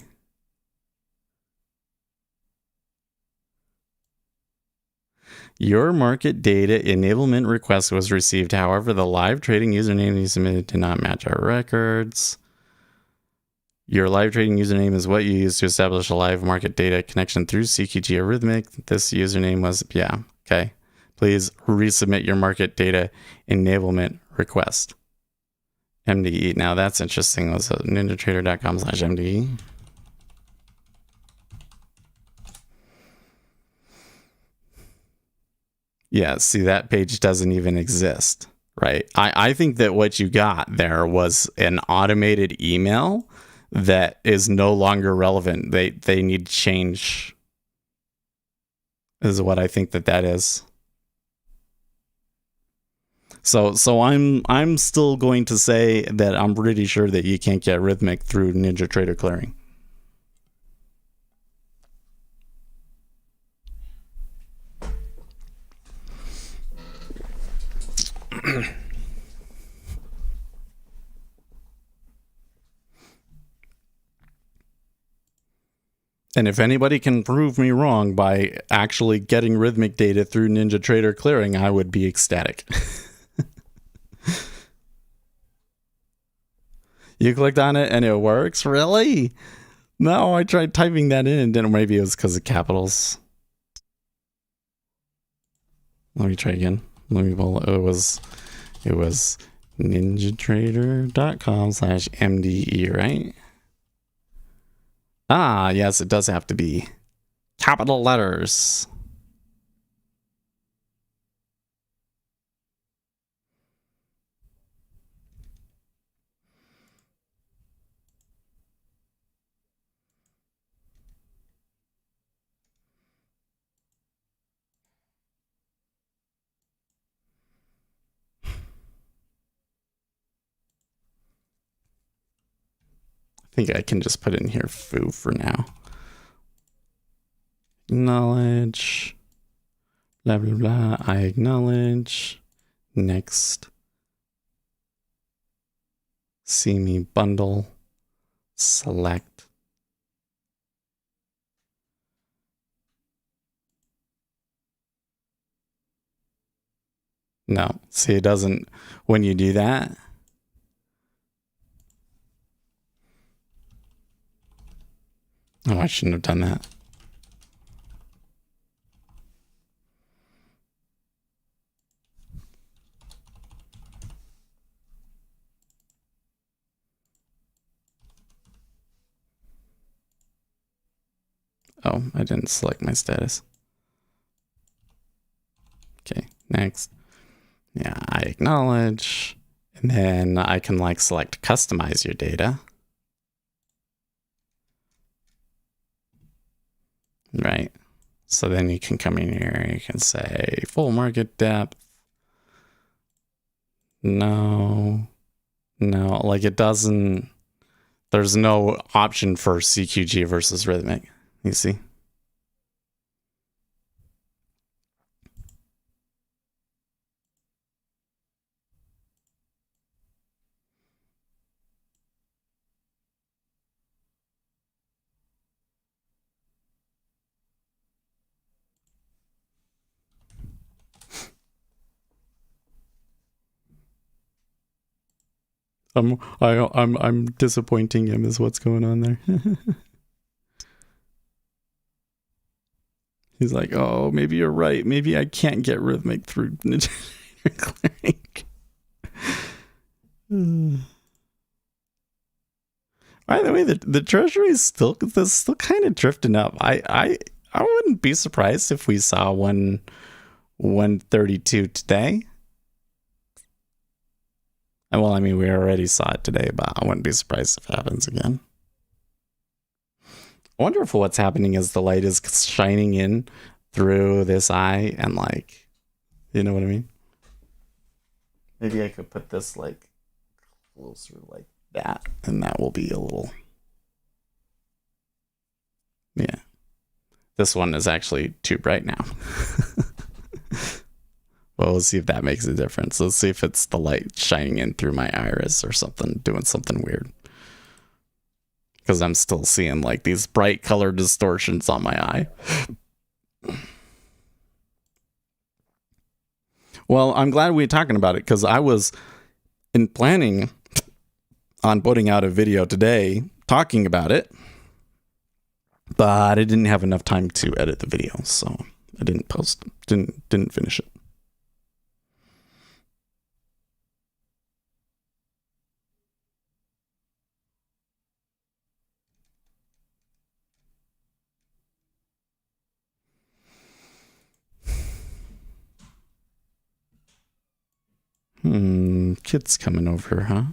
Your market data enablement request was received. However, the live trading username you submitted did not match our records. Your live trading username is what you use to establish a live market data connection through CQG Arithmetic. This username was, yeah, okay. Please resubmit your market data enablement request. MDE. Now that's interesting. Was it ninjatrader.com/MDE? Yeah, see, that page doesn't even exist, right? I think that what you got there was an automated email that is no longer relevant. They need change, is what I think that is. So I'm still going to say that I'm pretty sure that you can't get Rhythmic through NinjaTrader clearing. And if anybody can prove me wrong by actually getting Rhythmic data through NinjaTrader clearing, I would be ecstatic. You clicked on it and it works? Really? No, I tried typing that in and didn't. Maybe it was because of capitals. Let me try again. Let me pull it. It was ninjatrader.com/MDE, right? Ah, yes, it does have to be capital letters. I think I can just put in here foo for now. Acknowledge. Blah, blah, blah. I acknowledge. Next. See me bundle, select. No, see, it doesn't, when you do that. Oh, I shouldn't have done that. Oh, I didn't select my status. Okay, next. Yeah, I acknowledge. And then I can like select customize your data. Right. So then you can come in here, you can say full market depth. No, like it doesn't, there's no option for CQG versus rhythmic, you see? I'm disappointing him is what's going on there. He's like, oh, maybe you're right. Maybe I can't get rhythmic through clearing. By the way, the treasury is still kind of drifting up. I wouldn't be surprised if we saw 132 today. Well, I mean, we already saw it today, but I wouldn't be surprised if it happens again. I wonder if what's happening is the light is shining in through this eye and like, you know what I mean? Maybe I could put this like closer like that, and that will be a little, yeah. This one is actually too bright now. Well, we'll see if that makes a difference. Let's see if it's the light shining in through my iris or something, doing something weird. Because I'm still seeing like these bright color distortions on my eye. Well, I'm glad we're talking about it because I was planning on putting out a video today talking about it, but I didn't have enough time to edit the video, so I didn't post, didn't finish it. Kids coming over, huh?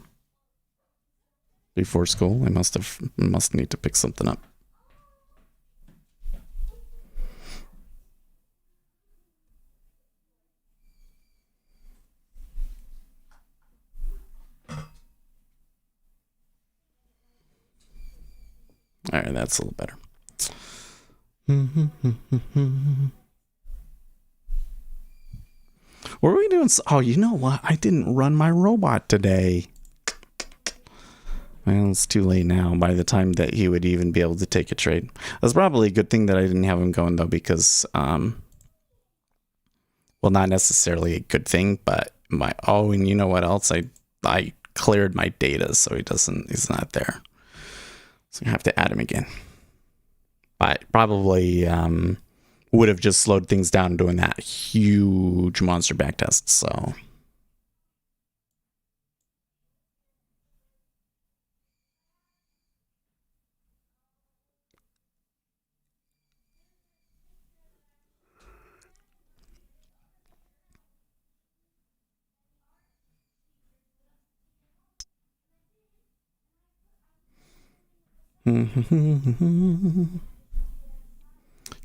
Before school, I must need to pick something up. All right, that's a little better. What are we doing? Oh, you know what? I didn't run my robot today. Well, it's too late now by the time that he would even be able to take a trade. That's probably a good thing that I didn't have him going, though, because, well, not necessarily a good thing, but and you know what else? I cleared my data, so he's not there. So I have to add him again. But probably would have just slowed things down doing that huge monster backtest, so.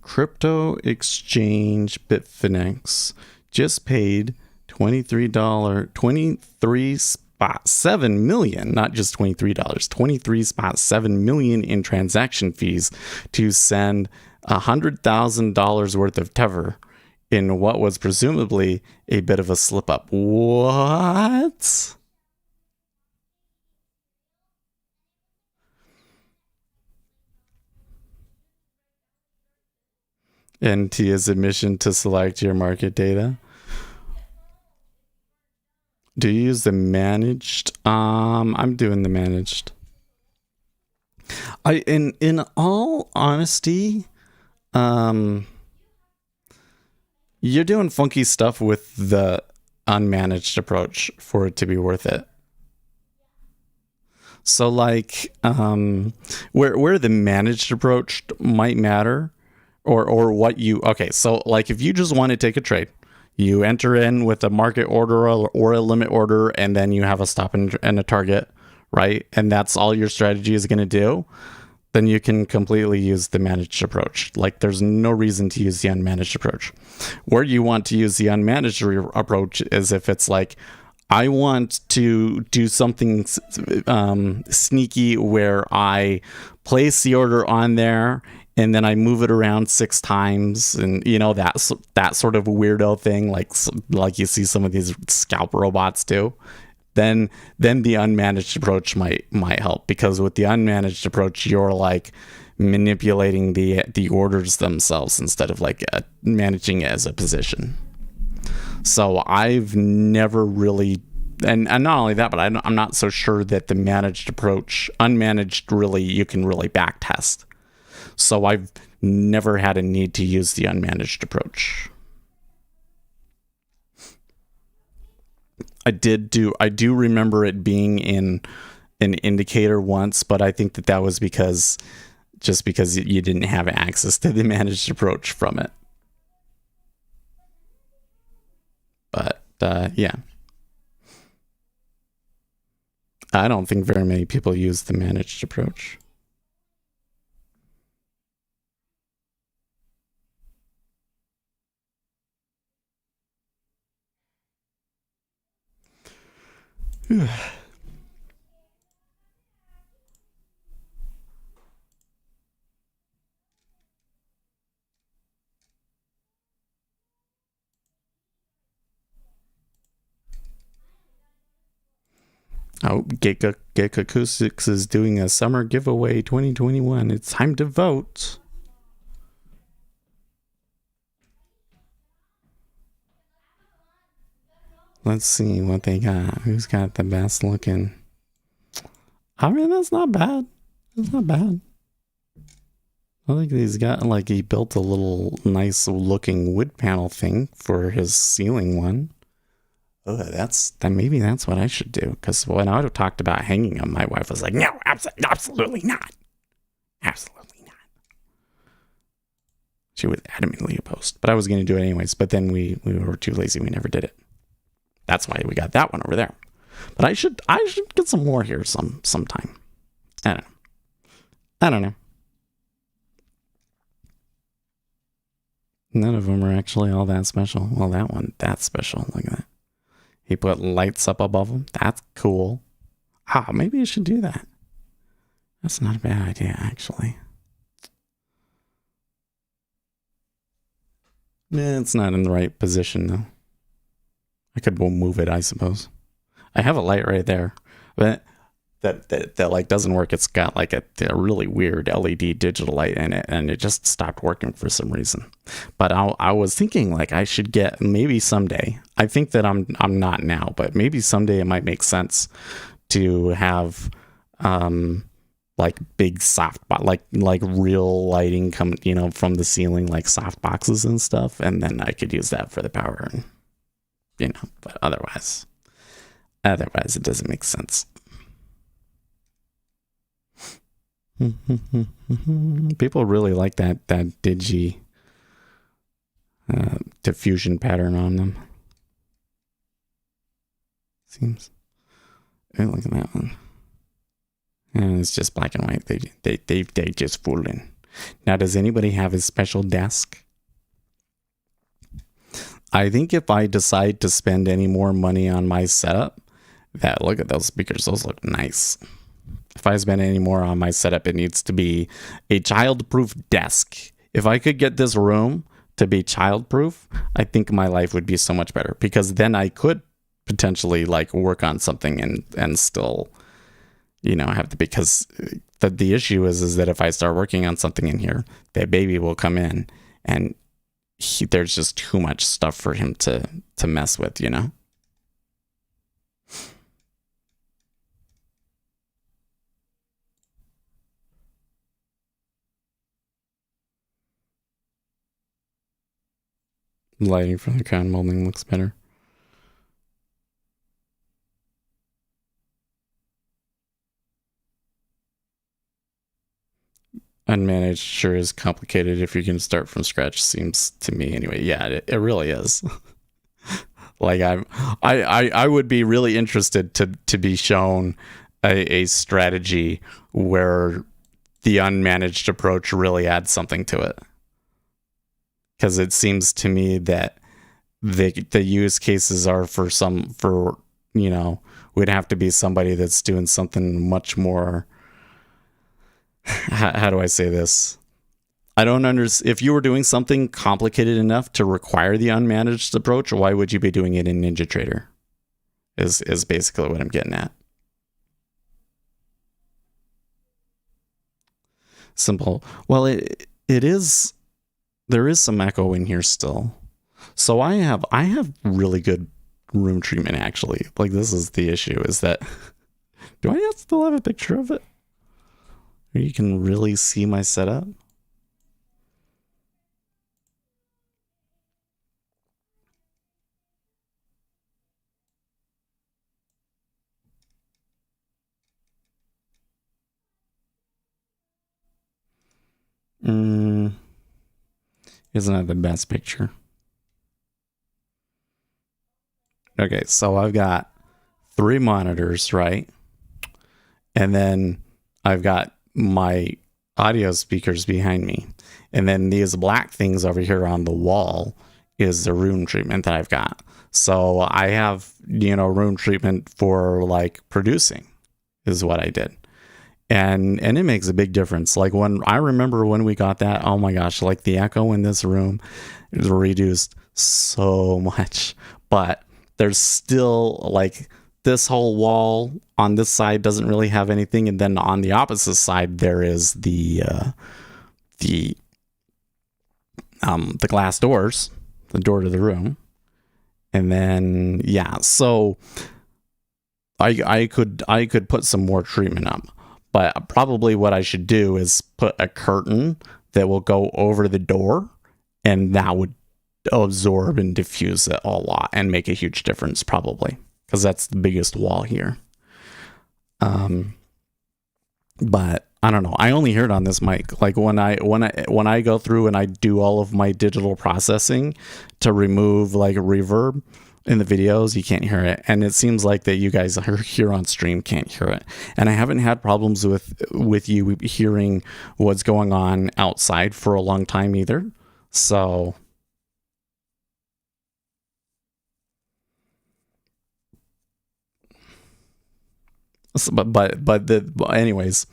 Crypto exchange Bitfinex just paid $23.7 million, not just $23, $23.7 million in transaction fees to send $100,000 worth of Tether in what was presumably a bit of a slip up. What? NT's admission to select your market data. Do you use the managed? I'm doing the managed. In all honesty, you're doing funky stuff with the unmanaged approach for it to be worth it. So like where the managed approach might matter or what you so like if you just want to take a trade, you enter in with a market order or a limit order, and then you have a stop and a target, right? And that's all your strategy is going to do. Then you can completely use the managed approach. Like there's no reason to use the unmanaged approach. Where you want to use the unmanaged approach is if it's like, I want to do something sneaky where I place the order on there and then I move it around 6 times, and that sort of weirdo thing, like you see some of these scalp robots do. Then the unmanaged approach might help, because with the unmanaged approach you're like manipulating the orders themselves instead of like managing it as a position. So I've never really, and not only that, but I'm not so sure that the managed approach, unmanaged, really you can really back test. So I've never had a need to use the unmanaged approach. I do remember it being in an indicator once, but I think that was because you didn't have access to the managed approach from it. But yeah, I don't think very many people use the managed approach. Oh, Geek Acoustics is doing a summer giveaway 2021. It's time to vote. Let's see what they got. Who's got the best looking? I mean, that's not bad. That's not bad. I think he's got, like, he built a little nice looking wood panel thing for his ceiling one. Oh, maybe that's what I should do. Because when I talked about hanging them, my wife was like, no, absolutely not. Absolutely not. She was adamantly opposed. But I was going to do it anyways. But then we were too lazy. We never did it. That's why we got that one over there. But I should get some more here sometime. I don't know. None of them are actually all that special. Well, that one, that's special. Look at that. He put lights up above them. That's cool. Maybe you should do that. That's not a bad idea, actually. It's not in the right position, though. I could move it, I suppose. I have a light right there, but that like doesn't work. It's got like a really weird LED digital light in it, and it just stopped working for some reason. But I was thinking like I should get, maybe someday. I think that I'm not now, but maybe someday it might make sense to have like big soft like real lighting come from the ceiling, like soft boxes and stuff, and then I could use that for the power, and but otherwise it doesn't make sense. People really like that digi diffusion pattern on them. Seems. Hey, look at that one. And it's just black and white. They just fooling. Now, does anybody have a special desk? I think if I decide to spend any more money on my setup, look at those speakers. Those look nice. If I spend any more on my setup, it needs to be a child-proof desk. If I could get this room to be child-proof, I think my life would be so much better, because then I could potentially like work on something and still, have to, because the issue is that if I start working on something in here, that baby will come in and there's just too much stuff for him to mess with, you know? Lighting from the crown molding looks better. Unmanaged sure is complicated if you're going to start from scratch, seems to me anyway. Yeah, it really is. Like I would be really interested to be shown a strategy where the unmanaged approach really adds something to it. Because it seems to me that the use cases are for would have to be somebody that's doing something much more. How do I say this? I don't understand. If you were doing something complicated enough to require the unmanaged approach, why would you be doing it in NinjaTrader? Is basically what I'm getting at. Simple. Well, it is. There is some echo in here still. So I have really good room treatment actually. Like this is the issue, is that do I still have a picture of it? Where you can really see my setup? Isn't that the best picture? Okay, so I've got 3 monitors, right? And then I've got my audio speakers behind me. And then these black things over here on the wall is the room treatment that I've got. So I have, room treatment for like producing is what I did. And it makes a big difference. Like when I remember when we got that, oh my gosh, like the echo in this room is reduced so much. But there's still like this whole wall on this side doesn't really have anything, and then on the opposite side there is the glass doors, the door to the room, and then so I could put some more treatment up, but probably what I should do is put a curtain that will go over the door, and that would absorb and diffuse it a lot and make a huge difference probably, because that's the biggest wall here. But I don't know. I only hear it on this mic. Like when I go through and I do all of my digital processing to remove like reverb in the videos, you can't hear it. And it seems like that you guys here on stream can't hear it. And I haven't had problems with you hearing what's going on outside for a long time either. So anyways,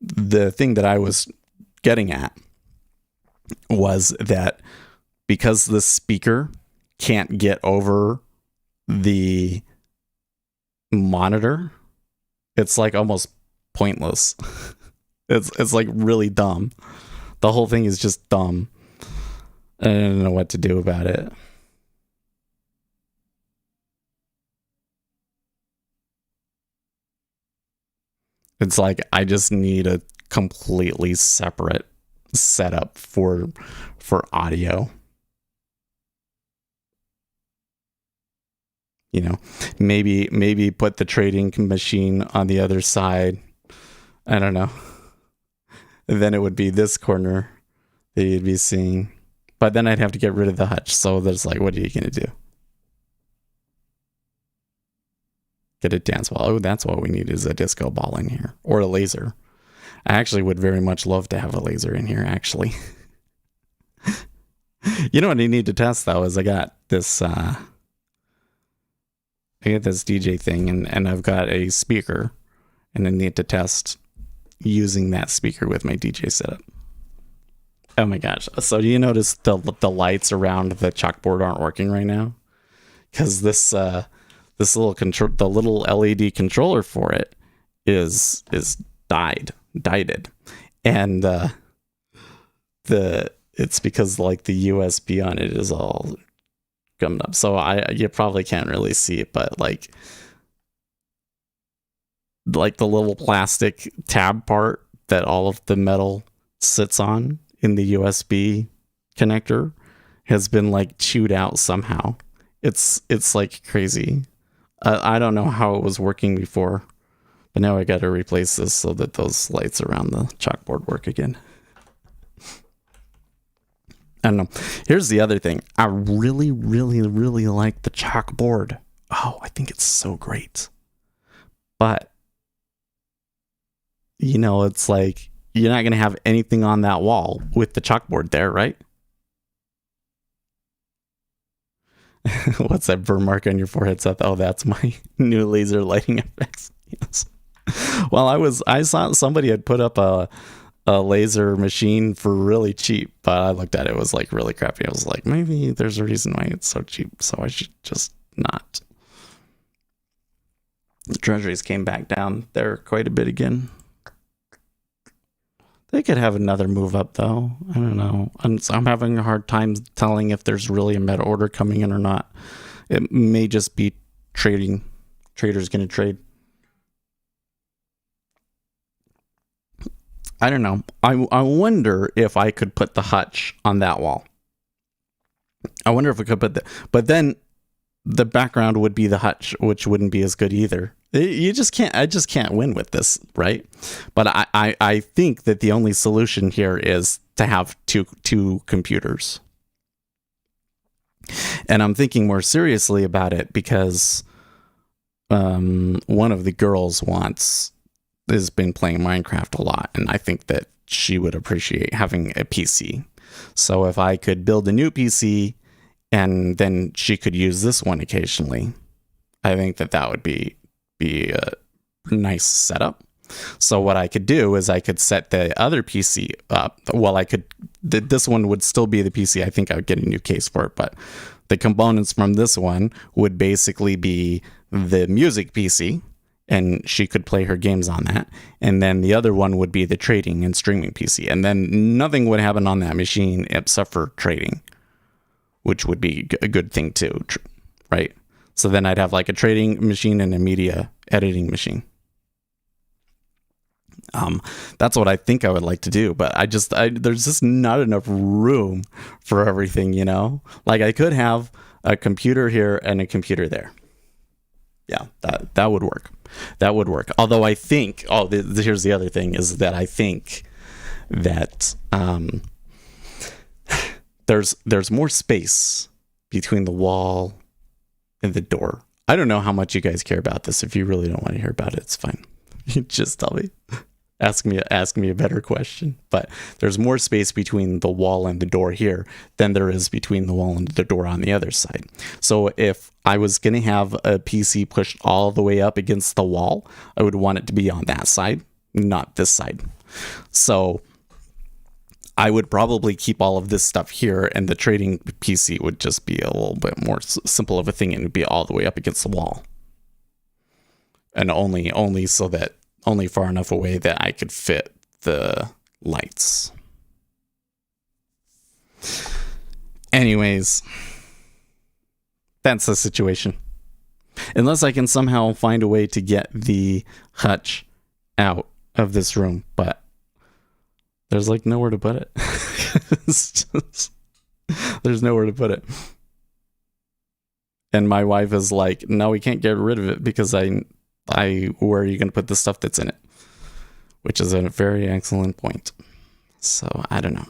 the thing that I was getting at was that because the speaker can't get over the monitor, it's like almost pointless. It's like really dumb. The whole thing is just dumb. I don't know what to do about it. It's like I just need a completely separate setup for audio. Maybe put the trading machine on the other side. I don't know. And then it would be this corner that you'd be seeing. But then I'd have to get rid of the hutch. So there's like, what are you going to do? Get a dance ball. Oh, that's what we need, is a disco ball in here. Or a laser. I actually would very much love to have a laser in here, actually. You know what I need to test, though, is I got this DJ thing, and I've got a speaker. And I need to test using that speaker with my DJ setup. Oh my gosh. So do you notice the lights around the chalkboard aren't working right now? Because this little the little LED controller for it is dyed, and it's because like the USB on it is all gummed up. So you probably can't really see it, but like the little plastic tab part that all of the metal sits on in the USB connector has been like chewed out somehow. It's like crazy. I don't know how it was working before, but now I got to replace this so that those lights around the chalkboard work again. I don't know. Here's the other thing. I really, really, really like the chalkboard. Oh, I think it's so great. But, you know, it's like, you're not going to have anything on that wall with the chalkboard there, right? What's that burn mark on your forehead, Seth? Oh, that's my new laser lighting effects. Yes. Well, I saw somebody had put up a laser machine for really cheap, but I looked at it, it was like really crappy. I was like, maybe there's a reason why it's so cheap, so I should just not. The treasuries came back down there quite a bit again. They could have another move up though. I don't know. I'm having a hard time telling if there's really a meta order coming in or not. It may just be trading. Traders going to trade. I don't know. I wonder if I could put the hutch on that wall. I wonder if I could put that. But then the background would be the hutch, which wouldn't be as good either. You just can't. I just can't win with this, right? But I think that the only solution here is to have two computers. And I'm thinking more seriously about it because one of the girls has been playing Minecraft a lot, and I think that she would appreciate having a PC. So if I could build a new PC and then she could use this one occasionally, I think that would be a nice setup. So what I could do is I could set the other PC up. Well, this one would still be the PC. I think I would get a new case for it, but the components from this one would basically be the music PC, and she could play her games on that. And then the other one would be the trading and streaming PC. And then nothing would happen on that machine except for trading, which would be a good thing too, right? So then I'd have like a trading machine and a media editing machine. That's what I think I would like to do, but there's just not enough room for everything, you know? Like I could have a computer here and a computer there. Yeah, that would work. That would work. Although I think, here's the other thing, is that I think that there's more space between the wall and the door. I don't know how much you guys care about this. If you really don't want to hear about it, it's fine. You just tell me. Ask me a better question. But there's more space between the wall and the door here than there is between the wall and the door on the other side. So if I was going to have a PC pushed all the way up against the wall, I would want it to be on that side, not this side. So I would probably keep all of this stuff here, and the trading PC would just be a little bit more simple of a thing, and it would be all the way up against the wall. And only far enough away that I could fit the lights. Anyways, that's the situation. Unless I can somehow find a way to get the hutch out of this room, but there's like nowhere to put it. There's nowhere to put it. And my wife is like, no, we can't get rid of it because where are you going to put the stuff that's in it? Which is a very excellent point. So I don't know.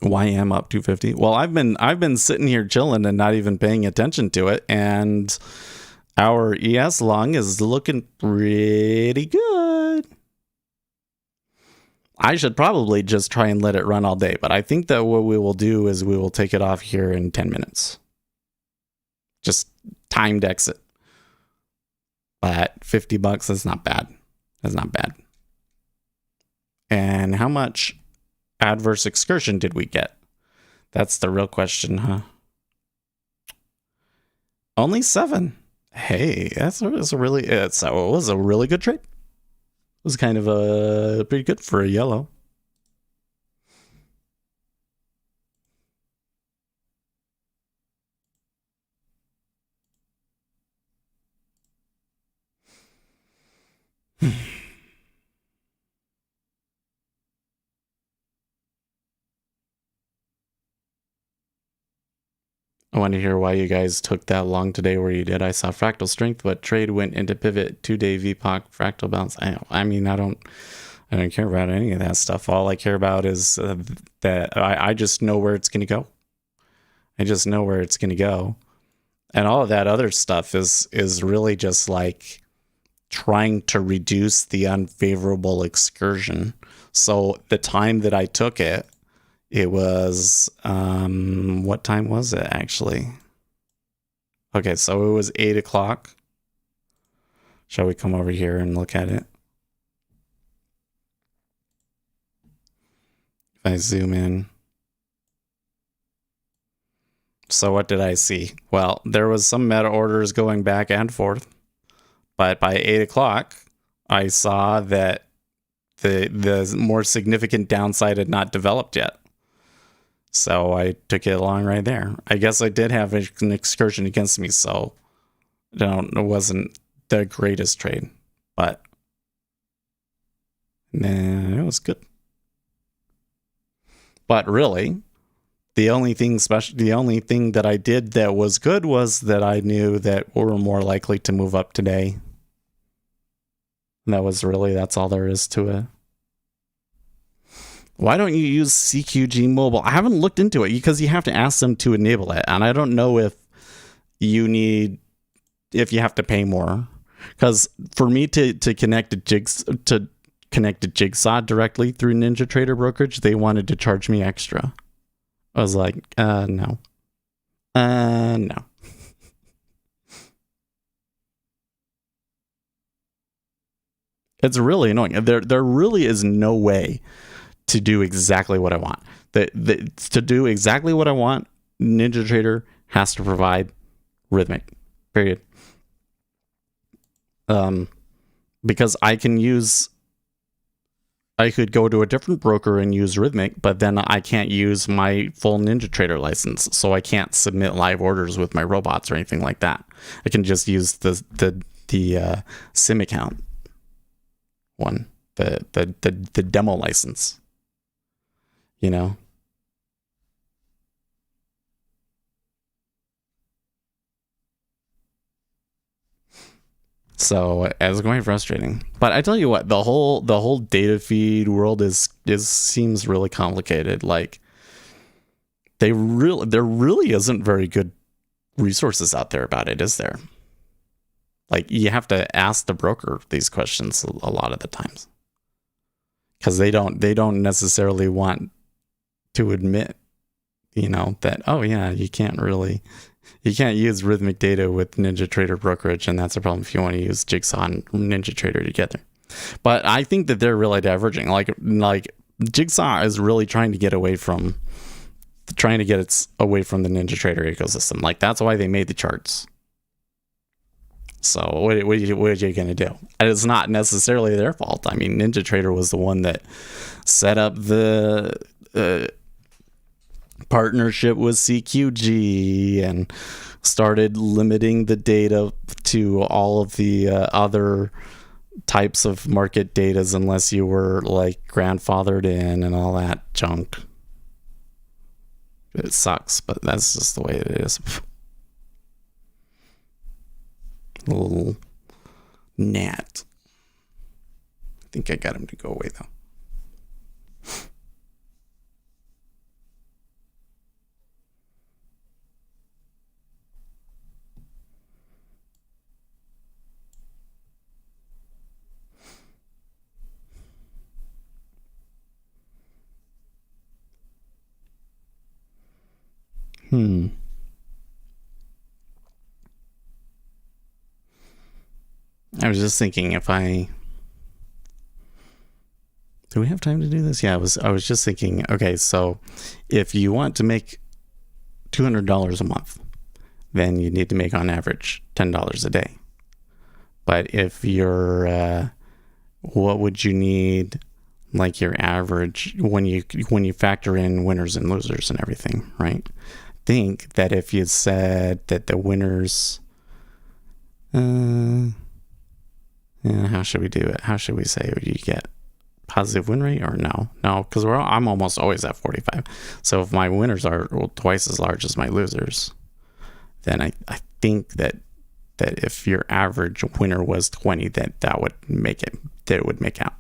YM up 250. Well, I've been sitting here chilling and not even paying attention to it, and our ES long is looking pretty good. I should probably just try and let it run all day, but I think that what we will do is we will take it off here in 10 minutes. Just timed exit. But $50, is not bad. That's not bad. And how much adverse excursion did we get? That's the real question, huh? Only 7. Hey, it was a really good trade. was kind of pretty good for a yellow. I want to hear why you guys took that long today where you did. I saw fractal strength, but trade went into pivot, 2-day VPOC, fractal bounce. I mean, I don't care about any of that stuff. All I care about is that I just know where it's going to go. I just know where it's going to go. And all of that other stuff is really just like trying to reduce the unfavorable excursion. So the time that I took it, it was, what time was it actually? Okay, so it was 8 o'clock. Shall we come over here and look at it? If I zoom in. So what did I see? Well, there was some meta orders going back and forth. But by 8 o'clock, I saw that the more significant downside had not developed yet. So I took it along right there. I guess I did have an excursion against me, so it wasn't the greatest trade, but it was good. But really, the only thing that I did that was good was that I knew that we were more likely to move up today. And that's all there is to it. Why don't you use CQG Mobile? I haven't looked into it because you have to ask them to enable it. And I don't know if you have to pay more. Because for me to connect to Jigsaw directly through NinjaTrader brokerage, they wanted to charge me extra. I was like, no. No. It's really annoying. There really is no way to do exactly what I want. To do exactly what I want, NinjaTrader has to provide Rhythmic. Period. Because I could go to a different broker and use Rhythmic, but then I can't use my full NinjaTrader license, so I can't submit live orders with my robots or anything like that. I can just use the sim account one, the demo license. You know? So it's going frustrating. But I tell you what, the whole data feed world seems really complicated. Like there really isn't very good resources out there about it, is there? Like you have to ask the broker these questions a lot of the times. Because they don't necessarily want to admit, that, oh yeah, you can't use Rhythmic data with NinjaTrader brokerage, and that's a problem if you want to use Jigsaw and NinjaTrader together. But I think that they're really diverging. Like Jigsaw is really trying to get away from the NinjaTrader ecosystem. Like that's why they made the charts. So what are you going to do? And it's not necessarily their fault. I mean, NinjaTrader was the one that set up the partnership with CQG and started limiting the data to all of the other types of market datas unless you were like grandfathered in and all that junk. It sucks, but that's just the way it is. Little gnat. I think I got him to go away though. I was just thinking do we have time to do this? Yeah, I was just thinking, okay, so if you want to make $200 a month, then you need to make on average $10 a day. But if you're what would you need like your average when you factor in winners and losers and everything, right? Think that if you said that the winners, how should we do it? How should we say you get positive win rate or no, because I'm almost always at 45. So if my winners are twice as large as my losers, then I think that if your average winner was 20, that would make it out.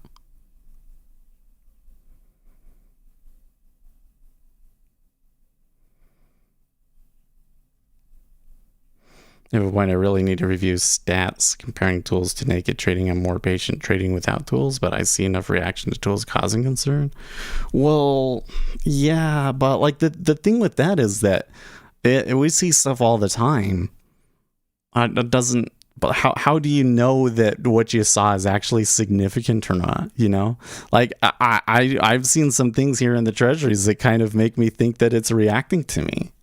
When I really need to review stats, comparing tools to naked trading, I'm more patient trading without tools, but I see enough reaction to tools causing concern. Well, yeah, but like the thing with that is that we see stuff all the time. It doesn't. But how do you know that what you saw is actually significant or not? You know, like I've seen some things here in the treasuries that kind of make me think that it's reacting to me.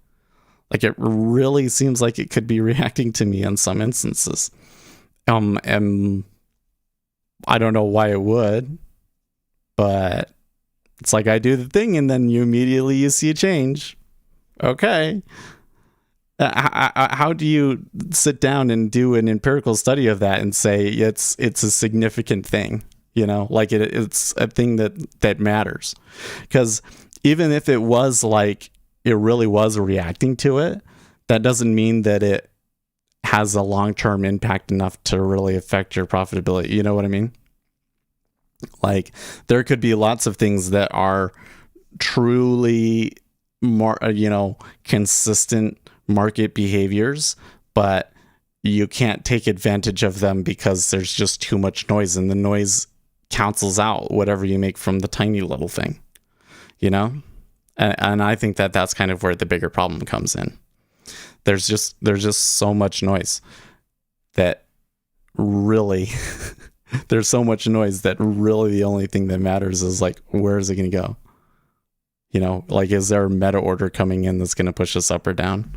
Like it really seems like it could be reacting to me in some instances. And I don't know why it would, but it's like I do the thing and then you see a change. Okay. How do you sit down and do an empirical study of that and say it's a significant thing? You know, like it's a thing that matters. Because even if it was like, it really was reacting to it, that doesn't mean that it has a long-term impact enough to really affect your profitability. You know what I mean? Like there could be lots of things that are truly more, consistent market behaviors, but you can't take advantage of them because there's just too much noise, and the noise cancels out whatever you make from the tiny little thing, you know? And I think that that's kind of where the bigger problem comes in. There's just so much noise that really there's so much noise that really the only thing that matters is like, where is it going to go? You know, like, is there a meta order coming in that's going to push us up or down?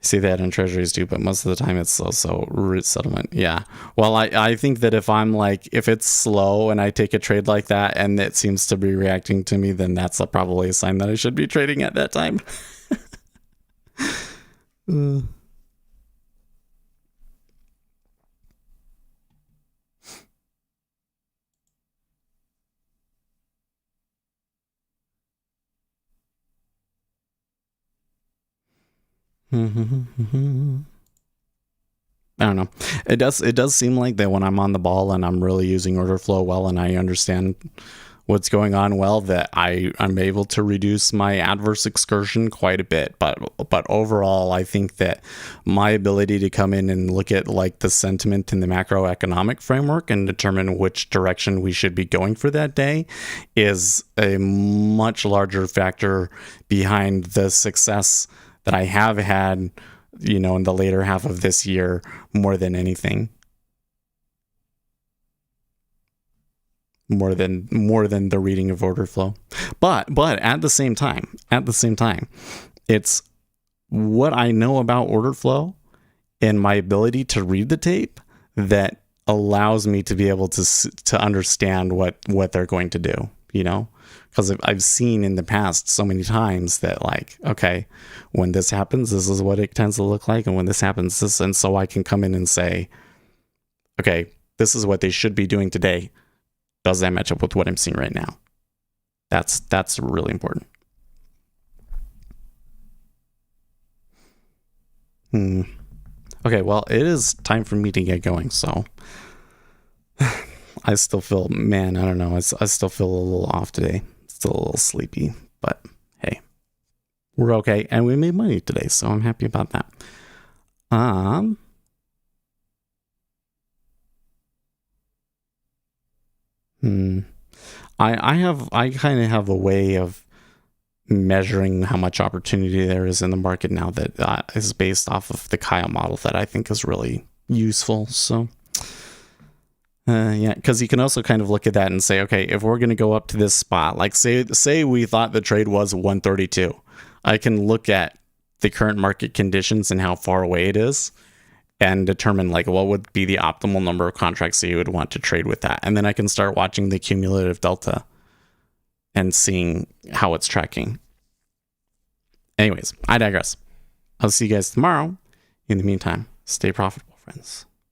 See that in treasuries too, but most of the time it's also root settlement. Yeah. Well, I think that if it's slow and I take a trade like that and it seems to be reacting to me, then that's probably a sign that I should be trading at that time. I don't know. It does seem like that when I'm on the ball and I'm really using order flow well and I understand what's going on well, that I'm able to reduce my adverse excursion quite a bit. But overall, I think that my ability to come in and look at like the sentiment in the macroeconomic framework and determine which direction we should be going for that day is a much larger factor behind the success that I have had, in the later half of this year, more than anything. More than the reading of order flow. But at the same time, it's what I know about order flow and my ability to read the tape that allows me to be able to understand what they're going to do, because I've seen in the past so many times that, like, okay, when this happens, this is what it tends to look like. And when this happens, this, and so I can come in and say, okay, this is what they should be doing today. Does that match up with what I'm seeing right now? That's really important. Okay, well, it is time for me to get going, so I still feel, I don't know, I still feel a little off today. Still a little sleepy, but hey, we're okay, and we made money today, so I'm happy about that. I kind of have a way of measuring how much opportunity there is in the market now that is based off of the Kyle model that I think is really useful. So yeah, because you can also kind of look at that and say, okay, if we're going to go up to this spot, like say we thought the trade was 132, I can look at the current market conditions and how far away it is, and determine like what would be the optimal number of contracts that you would want to trade with that. And then I can start watching the cumulative delta and seeing how it's tracking. Anyways, I digress. I'll see you guys tomorrow. In the meantime, stay profitable, friends.